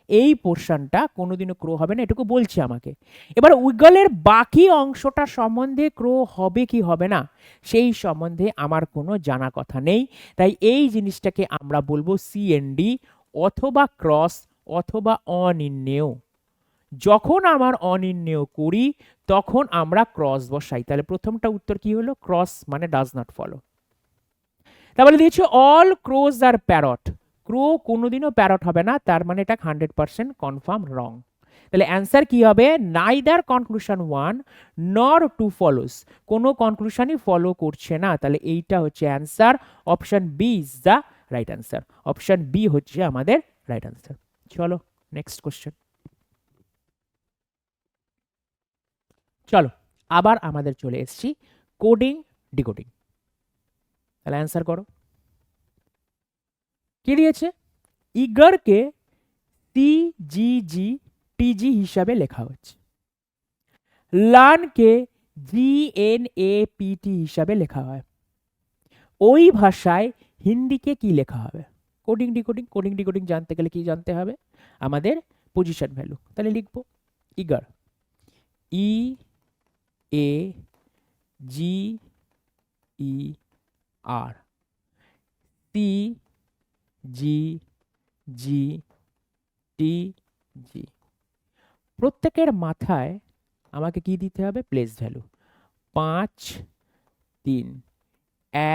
এই পোর্শনটা কোনোদিনও ক্রো হবে না, এটুকু বলছে আমাকে। এবার উইগলের বাকি অংশটা সম্বন্ধে ক্রো হবে কি হবে না সেই সম্বন্ধে আমার কোনো জানা কথা নেই, তাই এই জিনিসটাকে আমরা বলবো সিএনডি, অথবা ক্রস, অথবা অনির্ণেয়। যখন আমার অনির্ণেয় করি তখন আমরা ক্রস বসাই, তাহলে প্রথমটা উত্তর কি হলো? ক্রস মানে ডাজ নট ফলো। তারপরে দিয়েছে অল ক্রোজ আর প্যারট, ক্রো কোনোদিনও প্যারট হবে না, তার মানে এটা 100% কনফার্ম রং। তাহলে অ্যান্সার কি হবে? নাইদার কনক্লুশন 1 নর 2 ফলোস, কোনো কনক্লুশনই ফলো করছে না, তাহলে এইটা হচ্ছে answer. Option B is the right answer, option B হচ্ছে আমাদের রাইট অ্যান্সার। চলো নেক্সট কোশ্চেন। চলো আবার আমাদের চলে এসেছি কোডিং ডিকোডিং। তাহলে অ্যান্সার করো। কি দিয়েছে? ইগারকে সিজিজি টিজি হিসাবে লেখা হচ্ছে, লার্নকে জিএনএপিটি হিসাবে লেখা হয়, ওই ভাষায় হিন্দিকে কি লেখা হবে? কোডিং ডিকোডিং, কোডিং ডিকোডিং জানতে গেলে কি জানতে হবে? আমাদের পজিশন ভ্যালু। তাহলে লিখবো ইগার, ই এ জি ই আর, সি জি জি টি জি। প্রত্যেকের মাথায় আমাকে কি দিতে হবে? Place value. 5 3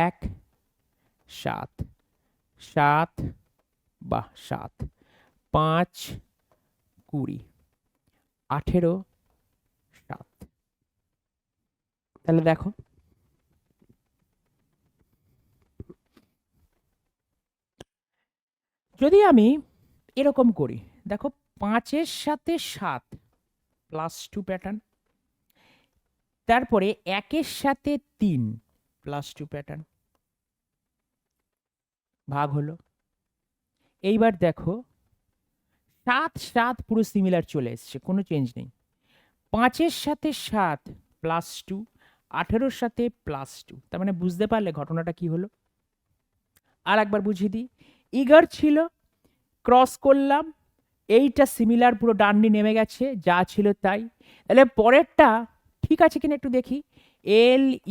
1 7 7 বা 7 5 20 18 7। তাহলে দেখো, যদি আমি এরকম করি, দেখো 5-এর সাথে 7 +2 প্যাটার্ন, তারপরে 1-এর সাথে 3 +2 প্যাটার্ন, ভাগ হলো। এইবার দেখো 7 7 পুরো সিমিলার চলে এসছে, কোনো চেঞ্জ নেই। 5-এর সাথে 7 +2, 18-র সাথে +2, তার মানে বুঝতে পারলে ঘটনাটা কি হলো? আর একবার বুঝিয়ে দিই, ইগার ছিল, ক্রস করলাম, এইটা সিমিলার, পুরো ডান্ডি নেমে গেছে, যা ছিল তাই। তাহলে পরেরটা ঠিক আছে কিনা একটু দেখি, LEARN,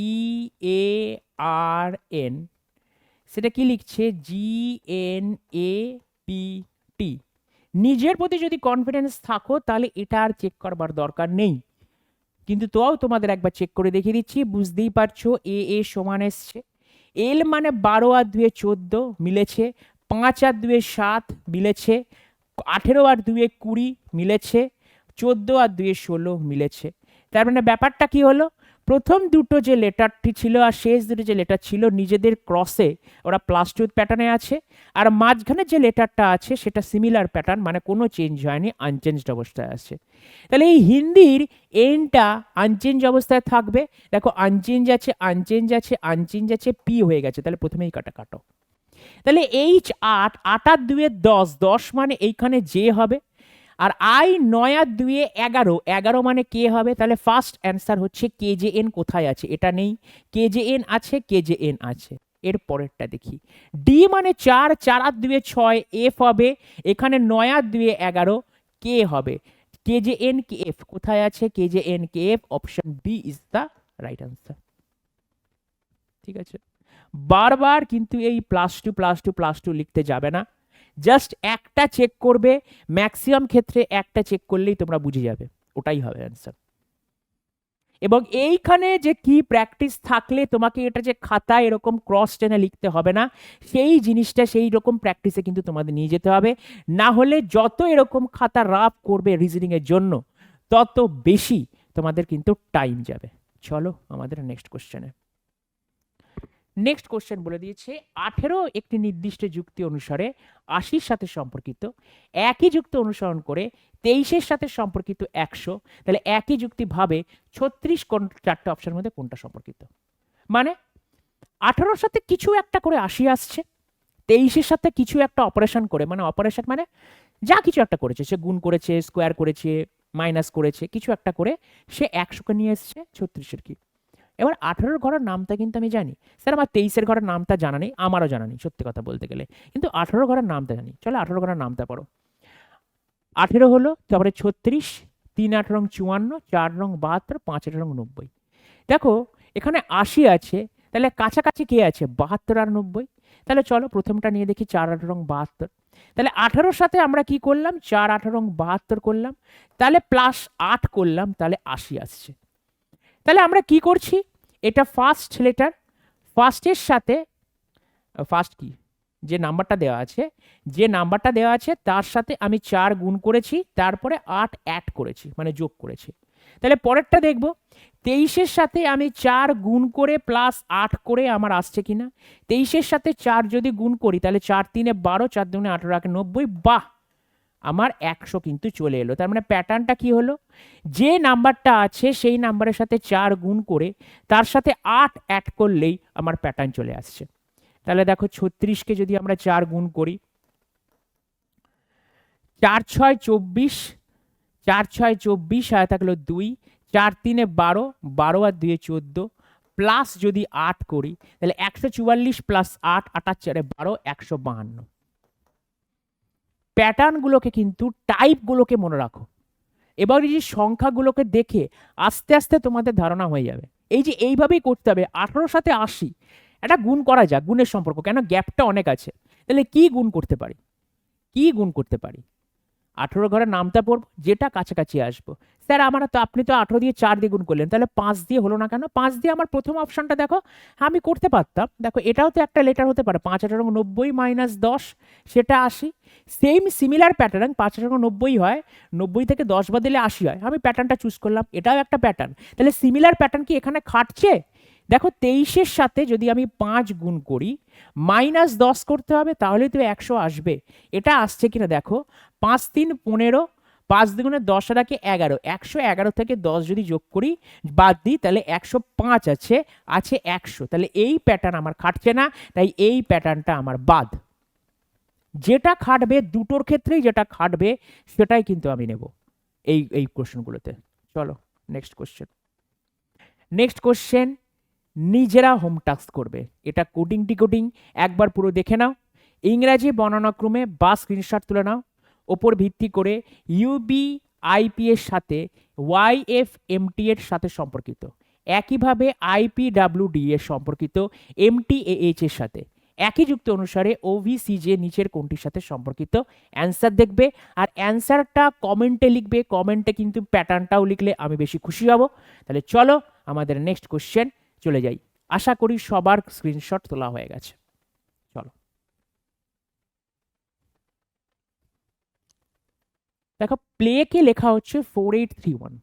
সেটা কি লিখছে, GNAPT। নিজের প্রতি যদি কনফিডেন্স থাকো তাহলে এটা আর চেক করবার দরকার নেই, কিন্তু তাও তোমাদের একবার চেক করে দেখিয়ে দিচ্ছি, বুঝতেই পারছো এ সমান এসছে। এল মানে 12 আর 2 14 মিলেছে, 5 আর 2 7 মিলেছে, 18 আর 2 20 মিলেছে, 14 আর 2 16 মিলেছে। তার মানে ব্যাপারটা কি হলো, প্রথম দুটো যে লেটারটি ছিল আর শেষ দুটো যে লেটার ছিল নিজেদের ক্রসে ওরা +2 প্যাটার্নে আছে, আর মাঝখানে যে লেটারটা আছে সেটা সিমিলার প্যাটার্ন, মানে কোনো চেঞ্জ হয়নি, আনচেঞ্জড অবস্থায় আছে। তাহলে এই হিন্দির এনটা আনচেঞ্জ অবস্থায় থাকবে, দেখো আনচেঞ্জ আছে, আনচেঞ্জ আছে, আনচেঞ্জ আছে, পি হয়ে গেছে, তাহলে প্রথমেই কাটো। তাহলে এইচ 8, 8 আর 2 10, 10 মানে এইখানে জে হবে, আর আই 9 আর 2 11, 11 মানে কে হবে, তাহলে ফার্স্ট অ্যান্সার হচ্ছে KJN। কোথায় আছে, এটা নেই, KJN আছে, KJN আছে। এর পরেরটা দেখি, ডি মানে 4, 4 আর 2 6, এফ হবে, এখানে 9 আর 2 11, কে হবে, KJN KF। কোথায় আছে KJN KF, option B is the right answer. ঠিক আছে, বারবার কিন্তু এই +2 লিখতে যাবে না, জাস্ট একটা চেক করবে, ম্যাক্সিমাম ক্ষেত্রে একটা চেক করলেই তোমরা বুঝে যাবে, ওটাই হবে অ্যান্সার। এবং এইখানে যে কি প্র্যাকটিস থাকলে তোমাকে এটা যে খাতায় এরকম ক্রস টেনে লিখতে হবে না, সেই জিনিসটা সেই রকম প্র্যাকটিসে কিন্তু তোমাদের নিয়ে যেতে হবে, না হলে যত এরকম খাতা রাফ করবে রিজনিং এর জন্য তত বেশি তোমাদের কিন্তু টাইম যাবে। চলো আমাদের নেক্সট কোশ্চেনে। নেক্সট কোশ্চেন বলে দিয়েছে, 18 একটি নির্দিষ্ট যুক্তি অনুসারে 80-র সাথে সম্পর্কিত, একই যুক্তি অনুসরণ করে 23-এর সাথে সম্পর্কিত 100, তাহলে একই যুক্তি ভাবে 36 কোন চারটে অপশনের মধ্যে কোনটা সম্পর্কিত। মানে 18-র সাথে কিছু একটা করে 80 আসছে, 23-এর সাথে কিছু একটা অপারেশন করে, মানে অপারেশন মানে যা কিছু একটা করেছে, সে গুণ করেছে, স্কোয়ার করেছে, মাইনাস করেছে, কিছু একটা করে সে 100কে নিয়ে এসছে 36-এর কি। এবার 18 ঘরের নামটা কিন্তু আমি জানি, স্যার আমার 23-এর ঘরের নামটা জানা নেই, আমারও জানা নেই সত্যি কথা বলতে গেলে, কিন্তু 18 ঘরের নামটা জানি। চলো 18 ঘরের নামটা পড়ো। 18 হলো, তারপরে 36, 3 8 রং 54, 4 রং 72, 5 8 রং 90। দেখো এখানে 80 আছে, তাহলে কাছাকাছি কে আছে, 72 আর 90। তাহলে চলো প্রথমটা নিয়ে দেখি, 4 8 রং 72। তাহলে 18-র সাথে আমরা কি করলাম, 4 8 রং 72 করলাম, তাহলে +8 করলাম, তাহলে 80 আসছে। তাহলে আমরা কি করছি, এটা ফার্স্ট লেটার, ফার্স্টের সাথে ফার্স্ট কি যে নাম্বারটা দেওয়া আছে, যে নাম্বারটা দেওয়া আছে তার সাথে আমি 4 গুণ করেছি, তারপরে 8 অ্যাড করেছি, মানে যোগ করেছি। তাহলে পরেরটা দেখব, 23-এর সাথে আমি 4 গুণ করে +8 করে আমার আসছে কিনা। 23-এর সাথে 4 যদি গুণ করি তাহলে 4 3 12, 4 2 18, 90, বাহ আমার 100 কিন্তু চলে এলো। তার মানে প্যাটার্নটা কি হলো, যে নাম্বারটা আছে সেই নাম্বারের সাথে 4 গুণ করে তার সাথে 8 অ্যাড করলেই আমার প্যাটার্ন চলে আসছে। তাহলে দেখো 36-কে যদি আমরা 4 গুণ করি, 4 6 24, 4 6 24 আর থাকলো 2, 4 3 12, 12 আর 2 14, প্লাস যদি 8 করি তাহলে 144 + 8 8 4 12, 152। প্যাটার্নগুলোকে কিন্তু টাইপগুলোকে মনে রাখো, এবার এই যে সংখ্যাগুলোকে দেখে আস্তে আস্তে তোমাদের ধারণা হয়ে যাবে। এই যে এইভাবেই করতে হবে, 18-র সাথে 80 একটা গুণ করা যাক, গুণের সম্পর্ক, কেন গ্যাপটা অনেক আছে। তাহলে কি গুণ করতে পারি, কি গুণ করতে পারি, 18 ঘরের নামটা পড়বো, যেটা কাছাকাছি আসবো। স্যার আমার তো, আপনি তো 18 দিয়ে 4 দিয়ে গুণ করলেন, তাহলে 5 দিয়ে হলো না কেন, 5 দিয়ে আমার প্রথম অপশনটা দেখো, আমি করতে পারতাম, দেখো এটাও তো একটা লেটার হতে পারে, 5 18 90 - 10 সেটা 80, সেম সিমিলার প্যাটার্ন, 5 18 90 হয়, 90 থেকে 10 বাদ দিলে 80 হয়, আমি প্যাটার্নটা চুজ করলাম, এটাও একটা প্যাটার্ন। তাহলে সিমিলার প্যাটার্ন কি এখানে খাটছে, দেখো 23-এর সাথে যদি আমি 5 গুণ করি, -10 করতে হবে, তাহলেই তো 100 আসবে। এটা আসছে কিনা দেখো, 5 3 15, 5 দুগুণে 10 আর 11, 111 থেকে 10 যদি যোগ করি বাদ দিই তাহলে 105 আছে, আছে 100, তাহলে এই প্যাটার্ন আমার খাটছে না, তাই এই প্যাটার্নটা আমার বাদ। যেটা খাটবে দুটোর ক্ষেত্রেই, যেটা খাটবে সেটাই কিন্তু আমি নেব এই কোশ্চেনগুলোতে। চলো নেক্সট কোশ্চেন। নেক্সট কোশ্চেন, নিজেরা হোম টাস্ক করবে। এটা কোডিং ডিকোডিং একবার পুরো দেখে নাও, ইংরাজি বর্ণনাক্রমে বা স্ক্রিনশট তুলে নাও, ওপর ভিত্তি করে ইউবিআইপি এর সাথে ওয়াইএফএমটি এর সাথে সম্পর্কিত, একইভাবে আইপিডাব্লিউডি এর সম্পর্কিত এমটিএএইচ এর সাথে একই যুক্তি অনুসারে ওভিসিজে নিচের কোনটির সাথে সম্পর্কিত অ্যান্সার দেখবে। আর অ্যান্সারটা কমেন্টে লিখবে, কমেন্টে কিন্তু প্যাটার্নটাও লিখলে আমি বেশি খুশি হব। তাহলে চলো আমাদের নেক্সট কোশ্চেন চলে যাই। আশা করি সবার স্ক্রিনশট তোলা হয়ে গেছে। চলো দেখো, প্লেকে লেখা হচ্ছে 4831।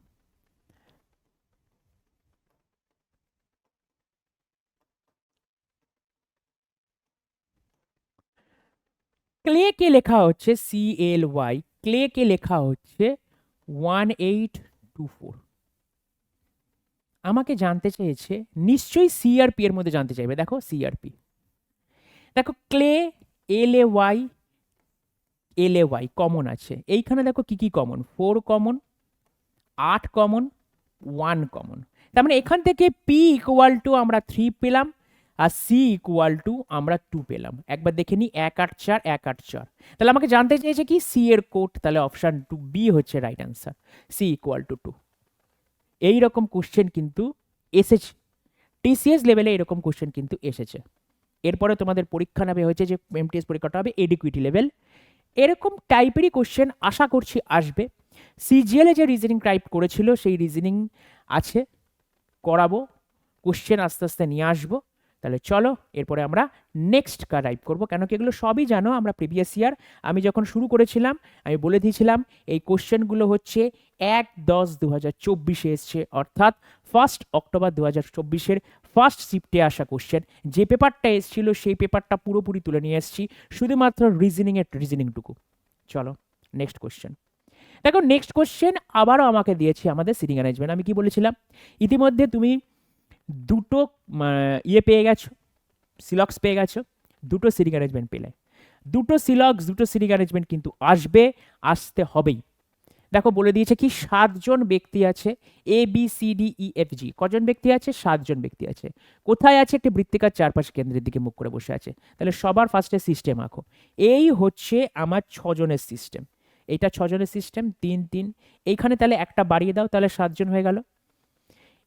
ক্লেকে লেখা হচ্ছে CLY, ক্লেকে লেখা হচ্ছে 1824। আমাকে জানতে চেয়েছে, নিশ্চয়ই সিআরপি এর মধ্যে জানতে চাইবে। দেখো সিআরপি, দেখো ক্লে এলএওয়াই কমন আছে। এইখানে দেখো কি কি কমন, 4 কমন, 8 কমন, 1 কমন। তার মানে এখান থেকে পি ইকুয়াল টু আমরা 3 পেলাম, আর সি ইকুয়াল টু আমরা 2 পেলাম। একবার দেখে নিই, 1 8 4 1 8 4। তাহলে আমাকে জানতে চেয়েছে কি সি এর কোড, তাহলে অপশন 2 বি হচ্ছে right answer, C equal to 2। এইরকম কোশ্চেন কিন্তু এসেছে টিসিএস লেভেলে, এরকম কোশ্চেন কিন্তু এসেছে। এরপরে তোমাদের পরীক্ষা নেবে হয়েছে যে এমটিএস পরীক্ষাটা হবে এডিকুইটি লেভেল, এরকম টাইপেরই কোশ্চেন আশা করছি আসবে। সিজিএলে যে রিজনিং টাইপ করেছিল সেই রিজনিং আছে, করাবো, কোশ্চেন আস্তে আস্তে নিয়ে আসবো। তাহলে চলো এরপরে আমরা নেক্সট টাইপ করবো, কেন কি এগুলো সবই জানো আমরা প্রিভিয়াস ইয়ার আমি যখন শুরু করেছিলাম আমি বলে দিয়েছিলাম এই কোশ্চেনগুলো হচ্ছে 1/10/2024 এসছে, অর্থাৎ 1 অক্টোবর 2024 ফার্স্ট শিফটে আসা কোশ্চেন। যে পেপারটা এসেছিল সেই পেপারটা পুরোপুরি তুলে নিয়ে এসেছি, শুধুমাত্র রিজনিংটুকু। চলো নেক্সট কোশ্চেন। দেখো নেক্সট কোশ্চেন আবারও আমাকে দিয়েছে আমাদের সিটিং অ্যারেঞ্জমেন্ট। আমি কি বলেছিলাম, ইতিমধ্যে তুমি দুটো ইয়ে পেয়ে গেছো, সিলক্স পেয়ে গেছো, দুটো সিটিং অ্যারেঞ্জমেন্ট পেলে। দুটো সিলক্স দুটো সিটিং অ্যারেঞ্জমেন্ট কিন্তু আসতে হবেই। দেখো বলে দিয়েছে কি 7 জন ব্যক্তি আছে, ABCDEFG। কজন ব্যক্তি আছে? 7 জন ব্যক্তি আছে। কোথায় আছে? একটি বৃত্তিকার চারপাশে কেন্দ্রের দিকে মুখ করে বসে আছে। তাহলে সবার ফার্স্টে সিস্টেম আঁকো। এই হচ্ছে আমার 6 জনের সিস্টেম, এইটা 6 জনের সিস্টেম, 3 3। এইখানে তাহলে একটা বাড়িয়ে দাও, তাহলে 7 জন হয়ে গেল।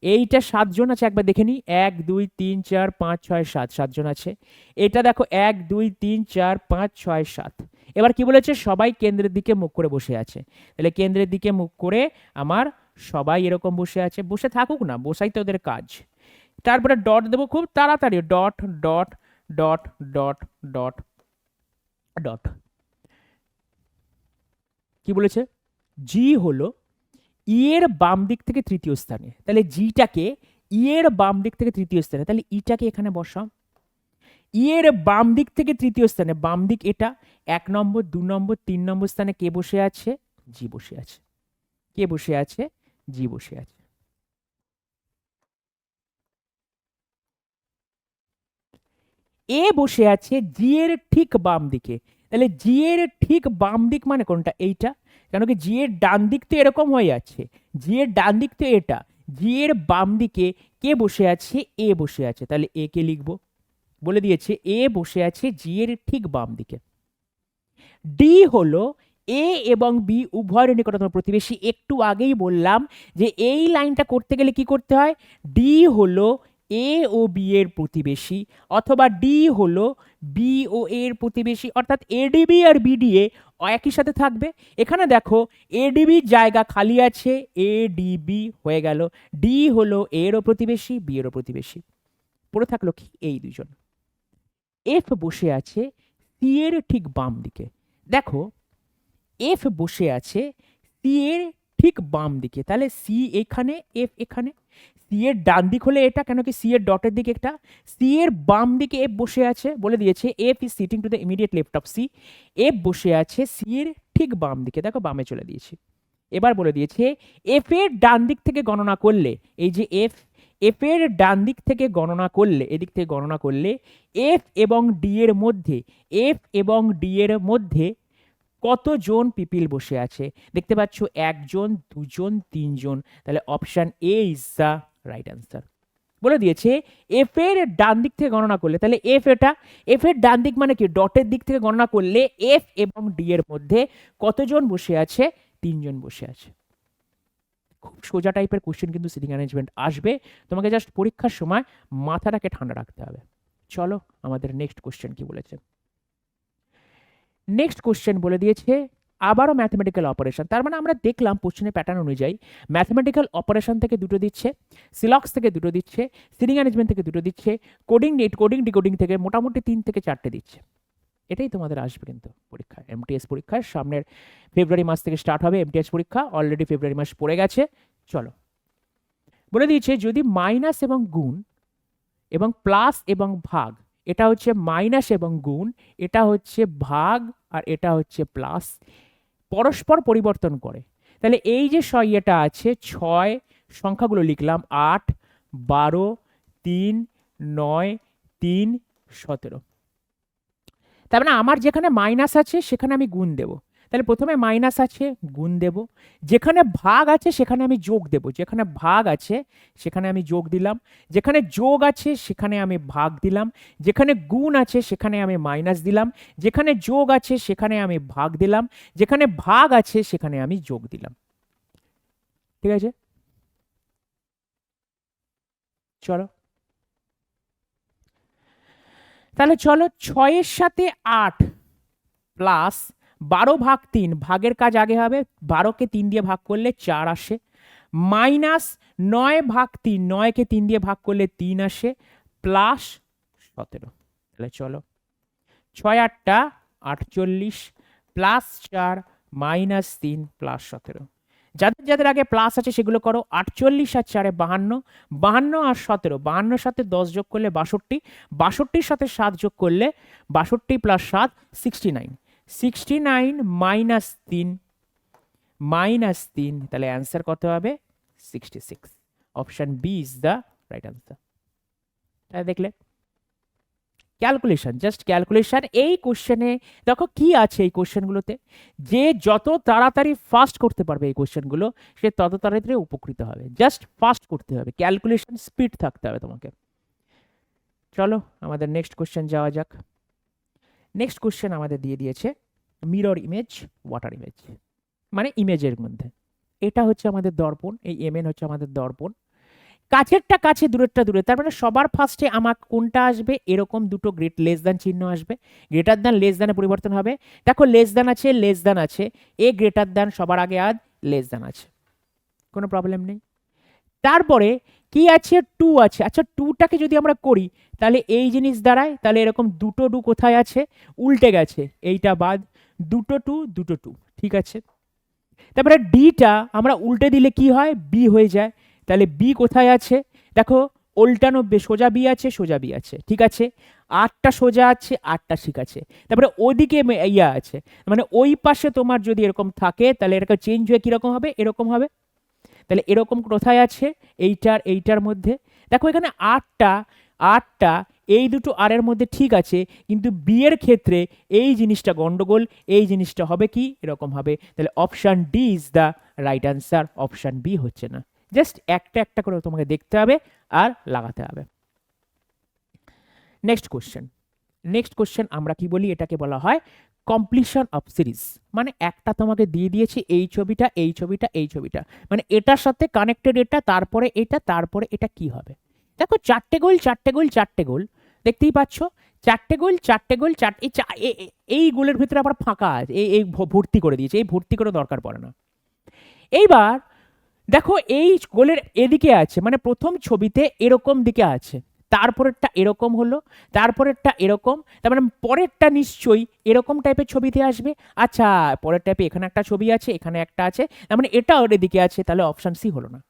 এইটা 7 জন আছে, একবার দেখে নিই, 1 2 3 4 5 6 7, 7 জন আছে। এটা দেখো 1 2 3 4 5 6 7। এবার কি বলেছে? সবাই কেন্দ্রের দিকে মুখ করে বসে আছে। তাহলে কেন্দ্রের দিকে মুখ করে আমার সবাই এরকম বসে আছে, বসে থাকুক না, বসাই তো ওদের কাজ। তারপরে ডট দেবো খুব তাড়াতাড়ি, dot dot dot dot dot dot. কি বলেছে? জি হলো ই এর বাম দিক থেকে তৃতীয় স্থানে, তাহলে জিটাকে ই এর বাম দিক থেকে তৃতীয় স্থানে, তাহলে ইটাকে এখানে বসাও। ই এর বাম দিক থেকে তৃতীয় স্থানে, বাম দিক এটা, 1 নম্বর 2 নম্বর 3 নম্বর স্থানে কে বসে আছে? জি বসে আছে। কে বসে আছে? জি বসে আছে। এ বসে আছে জি এর ঠিক বাম দিকে, তাহলে জি এর ঠিক বাম দিক মানে কোনটা? এইটা, কেন কি জি এর ডান দিক তো এরকম হয়ে যাচ্ছে, জি এর ডান দিক তো এটা, জি এর বাম দিকে কে বসে আছে? এ বসে আছে, তাহলে এ কে লিখবো। বলে দিয়েছে এ বসে আছে জি এর ঠিক বাম দিকে। ডি হলো এ এবং বি উভয়ের নিকটতম প্রতিবেশী। একটু আগেই বললাম যে এই লাইনটা করতে গেলে কি করতে হয়, ডি হলো এ ও বি এর প্রতিবেশী, অথবা ডি হলো বি ও এর প্রতিবেশী, অর্থাৎ এডিবি আর বিডিএ একই সাথে থাকবে। এখানে দেখো এডিবির জায়গা খালি আছে, এডিবি হয়ে গেল, ডি হলো এরও প্রতিবেশী, বি এরও প্রতিবেশী, পড়ে থাকলো কি এই দুজন। এফ বসে আছে সি এর ঠিক বাম দিকে। দেখো এফ বসে আছে সি এর ঠিক বাম দিকে, তাহলে সি এখানে, এফ এখানে। সি এর ডান দিক হলে এটা, কেন কি সি এর ডটের দিকে একটা, সি এর বাম দিকে এফ বসে আছে। বলে দিয়েছে F is sitting to the immediate left of C. F বসে আছে সি এর ঠিক বাম দিকে, দেখো বামে চলে দিয়েছি। এবার বলে দিয়েছে এফ এর ডান দিক থেকে গণনা করলে, এই যে এফ, এফ এর ডান দিক থেকে গণনা করলে, এদিক থেকে গণনা করলে এফ এবং ডি এর মধ্যে, এফ এবং ডি এর মধ্যে কতজন পিপিল বসে আছে? দেখতে পাচ্ছ 1 জন 2 জন 3 জন, তাহলে option A is the right answer. বলে দিয়েছে এফ এর ডান দিক থেকে গণনা করলে, তাহলে এফ এর ডান দিক মানে কি, ডটের দিক থেকে গণনা করলে এফ এবং ডি এর মধ্যে কতজন বসে আছে, 3 জন বসে আছে। খুব সোজা টাইপের কোশ্চেন কিন্তু সিটিং অ্যারেঞ্জমেন্ট আসবে, তোমাকে জাস্ট পরীক্ষার সময় মাথাটাকে ঠান্ডা রাখতে হবে। চলো আমাদের নেক্সট কোশ্চেন কি বলেছে। নেক্সট কোশ্চেন বলে দিয়েছে আবারও ম্যাথমেটিক্যাল অপারেশন। তার মানে আমরা দেখলাম কোশ্চেনের প্যাটার্ন অনুযায়ী ম্যাথমেটিক্যাল অপারেশন থেকে দুটো দিচ্ছে, সিলক্স থেকে দুটো দিচ্ছে, সিটিং অ্যারেঞ্জমেন্ট থেকে দুটো দিচ্ছে, কোডিং ডিকোডিং থেকে মোটামুটি 3 থেকে 4টে দিচ্ছে। এটাই তোমাদের আসবে কিন্তু পরীক্ষা, এমটিএস পরীক্ষায় সামনের ফেব্রুয়ারি মাস থেকে স্টার্ট হবে এমটিএস পরীক্ষা, অলরেডি ফেব্রুয়ারি মাস পড়ে গেছে। চলো বলে দিয়েছে যদি মাইনাস এবং গুণ এবং প্লাস এবং ভাগ, এটা হচ্ছে মাইনাস এবং গুণ, এটা হচ্ছে ভাগ, আর এটা হচ্ছে প্লাস, পরস্পর পরিবর্তন করে, তাহলে এই যে এটা আছে 6 সংখ্যাগুলো লিখলাম 8, 12, 3, 9, 3, 17। তার মানে আমার যেখানে মাইনাস আছে সেখানে আমি গুণ দেব, তাহলে প্রথমে মাইনাস আছে গুণ দেব, যেখানে ভাগ আছে সেখানে আমি যোগ দেব, যেখানে ভাগ আছে সেখানে আমি যোগ দিলাম, যেখানে যোগ আছে সেখানে আমি ভাগ দিলাম, যেখানে গুণ আছে সেখানে আমি মাইনাস দিলাম, যেখানে যোগ আছে সেখানে আমি ভাগ দিলাম, যেখানে ভাগ আছে সেখানে আমি যোগ দিলাম। ঠিক আছে, চলো তাহলে চলো 6 এর সাথে 8 প্লাস 12/3, ভাগের কাজ আগে হবে, 12কে 3 দিয়ে ভাগ করলে 4 আসে, মাইনাস 9/3, 9কে 3 দিয়ে ভাগ করলে 3 আসে, প্লাস 17। তাহলে চলো 6 8টা 48 প্লাস 4 মাইনাস 3 প্লাস 17। যাদের যাদের আগে প্লাস আছে সেগুলো করো, 48 আর 4 52, 52 আর 17, 52 সাথে 10 যোগ করলে 62, 62 সাথে 7 যোগ করলে 62 প্লাস 7 69, 69 মাইনাস 3, তাহলে অ্যান্সার কত হবে 66। Option B is the right answer. তাহলে দেখলে ক্যালকুলেশন, জাস্ট ক্যালকুলেশন। এই কোশ্চেনে দেখো কি আছে এই কোশ্চেনগুলোতে, যে যত তাড়াতাড়ি ফাস্ট করতে পারবে এই কোশ্চেনগুলো সে তত তাড়াতাড়ি উপকৃত হবে, জাস্ট ফাস্ট করতে হবে, ক্যালকুলেশন স্পিড থাকতে হবে তোমাকে। চলো আমাদের নেক্সট কোশ্চেন যাওয়া যাক। নেক্সট কোশ্চেন আমাদের দিয়ে দিয়েছে মিরর ইমেজ, ওয়াটার ইমেজ, মানে ইমেজের মধ্যে এটা হচ্ছে আমাদের দর্পণ, এই এমএন হচ্ছে আমাদের দর্পণ, কাছেরটা কাছে দূরেরটা দূরে, তার মানে সবার ফার্স্টে আমার কোনটা আসবে, এরকম দুটো লেস দ্যান চিহ্ন আসবে, গ্রেটার দ্যান লেস দ্যানে পরিবর্তন হবে, দেখো লেস দ্যান আছে, এ গ্রেটার দ্যান সবার আগে আদ লেস দ্যান আছে, কোনো প্রবলেম নেই। তারপরে কি আছে, টু আছে, আচ্ছা টুটাকে যদি আমরা করি তাহলে এই জিনিস দাঁড়ায়, তাহলে এরকম দুটো টু কোথায় আছে, উল্টে গেছে, এইটা বাদ, দুটো টু, ঠিক আছে। তারপরে ডিটা আমরা উল্টে দিলে কি হয়, বি হয়ে যায়, তাহলে বি কোথায় আছে, দেখো উল্টানো সোজা বি আছে, ঠিক আছে, 8টা সোজা আছে, 8টা ঠিক আছে, তারপরে ওদিকে ইয়া আছে, মানে ওই পাশে তোমার যদি এরকম থাকে তাহলে এরকম চেঞ্জ হয়ে কিরকম হবে, এরকম হবে, তাহলে এরকম কোথায় আছে, এইটার মধ্যে, দেখো এখানে 8টা এই দুটো আর এর মধ্যে ঠিক আছে, কিন্তু বি এর ক্ষেত্রে এই জিনিসটা গন্ডগোল, এই জিনিসটা হবে কি এরকম হবে, তাহলে option D is the right answer, option B হচ্ছে না। জাস্ট একটা একটা করে তোমাকে দেখতে হবে আর লাগাতে হবে। নেক্সট কোশ্চেন আমরা কি বলি, এটাকে বলা হয় কমপ্লিশন অফ সিরিজ, মানে একটা তোমাকে দিয়ে দিয়েছে এই ছবিটা, মানে এটার সাথে কানেক্টেড এটা, তারপরে এটা কি হবে, দেখো 4টে গোল দেখতেই পাচ্ছ, 4টে গোল, এই গোলের ভিতরে আবার ফাঁকা আছে, এই ভর্তি করে দিয়েছে, এই ভর্তি করে দরকার পড়ে না। এইবার দেখো এই গোলের এদিকে আছে, মানে প্রথম ছবিতে এরকম দিকে আছে, তারপরেরটা এরকম হলো, তারপরেরটা এরকম, তার মানে পরেরটা নিশ্চয়ই এরকম টাইপের ছবিতে আসবে। আচ্ছা পরের টাইপে এখানে একটা ছবি আছে, এখানে একটা আছে, তার মানে এটা ওর এদিকে আছে, তাহলে অপশন সি হলো না।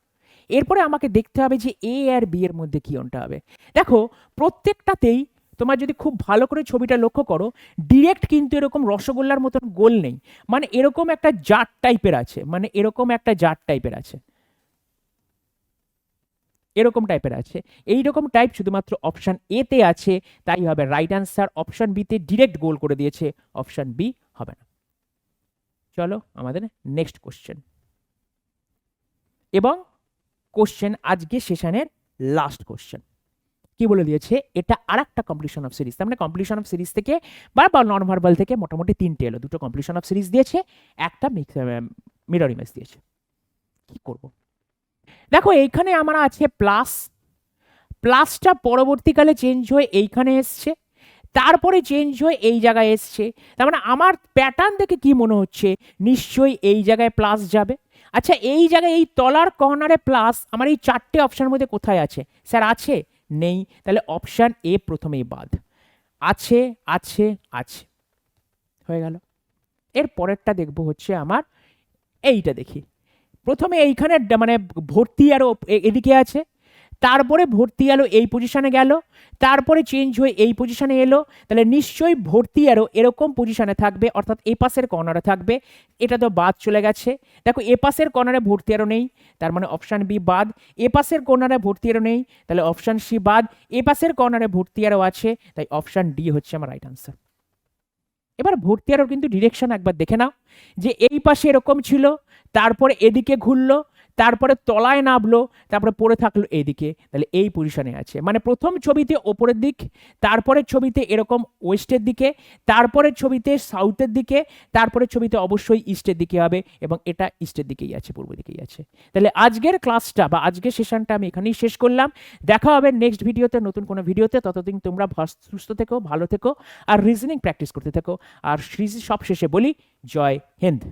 এরপরে আমাকে দেখতে হবে যে এ আর বি এর মধ্যে কি কোনটা হবে। দেখো প্রত্যেকটাতেই তোমার যদি খুব ভালো করে ছবিটা লক্ষ্য করো, ডিরেক্ট কিন্তু এরকম রসগোল্লার মতন গোল নেই, মানে এরকম একটা জাট টাইপের আছে, এরকম টাইপের আছে, এইরকম টাইপ শুধুমাত্র অপশন এ তে আছে, তাই হবে রাইট অ্যান্সার। অপশন বি তে ডিরেক্ট গোল করে দিয়েছে, অপশন বি হবে না। চলো আমাদের নেক্সট কোশ্চেন, এবং কোশ্চেন আজকে সেশনের লাস্ট কোশ্চেন কি বলে দিয়েছে, এটা আর একটা কমপ্লিশন অফ সিরিজ, তার মানে কমপ্লিশন অফ সিরিজ থেকে বা নন ভার্বাল থেকে মোটামুটি তিনটে এলো, দুটো কমপ্লিশন অফ সিরিজ দিয়েছে, একটা মিরর ইমেজ দিয়েছে। কি করব, দেখো এইখানে আমার আছে প্লাস, প্লাসটা পরবর্তীকালে চেঞ্জ হয়ে এইখানে এসছে, তারপরে চেঞ্জ হয়ে এই জায়গায় এসছে, তার মানে আমার প্যাটার্ন দেখে কি মনে হচ্ছে নিশ্চয়ই এই জায়গায় প্লাস যাবে। আচ্ছা এই জায়গায় এই তলার কর্নারে প্লাস আমার এই চারটে অপশানের মধ্যে কোথায় আছে স্যার, আছে নেই, তাহলে অপশান এ প্রথমেই বাদ, আছে আছে আছে, হয়ে গেল। এর পরেরটা দেখবো হচ্ছে আমার এইটা, দেখি প্রথমে এইখানে মানে ভর্তি আরও এদিকে আছে, তারপরে ভর্তি আলো এই পজিশনে গেল, তারপরে চেঞ্জ হয়ে এই পজিশনে এলো, তাহলে নিশ্চয়ই ভর্তি আরও এরকম পজিশনে থাকবে, অর্থাৎ এ পাশের কর্নারে থাকবে, এটা তো বাদ চলে গেছে। দেখো এ পাশের কর্নারে ভর্তি আরও নেই, তার মানে অপশান বি বাদ, এ পাশের কর্নারে ভর্তি আরও নেই, তাহলে অপশান সি বাদ, এ পাশের কর্নারে ভর্তি আরও আছে, তাই অপশান ডি হচ্ছে আমার রাইট আনসার। এবার ভর্তি আরও কিন্তু ডিরেকশন একবার দেখে নাও, যে এই পাশে এরকম ছিল, তারপরে এদিকে ঘুরলো, তারপরে তলায় নামলো, তারপরে পড়ে থাকলো এদিকে, তাহলে এই পজিশনে আছে, মানে প্রথম ছবিতে ওপরের দিক, তারপরের ছবিতে এরকম ওয়েস্টের দিকে, তারপরের ছবিতে সাউথের দিকে, তারপরের ছবিতে অবশ্যই ইস্টের দিকে হবে, এবং এটা ইস্টের দিকেই আছে, পূর্ব দিকেই আছে। তাহলে আজকের ক্লাসটা বা আজকের সেশনটা আমি এখানেই শেষ করলাম, দেখা হবে নেক্সট ভিডিওতে, নতুন কোনো ভিডিওতে, ততদিন তোমরা সুস্থ থেকো, ভালো থেকো, আর রিজনিং প্র্যাকটিস করতে থেকো, আর সব শেষে বলি জয় হিন্দ।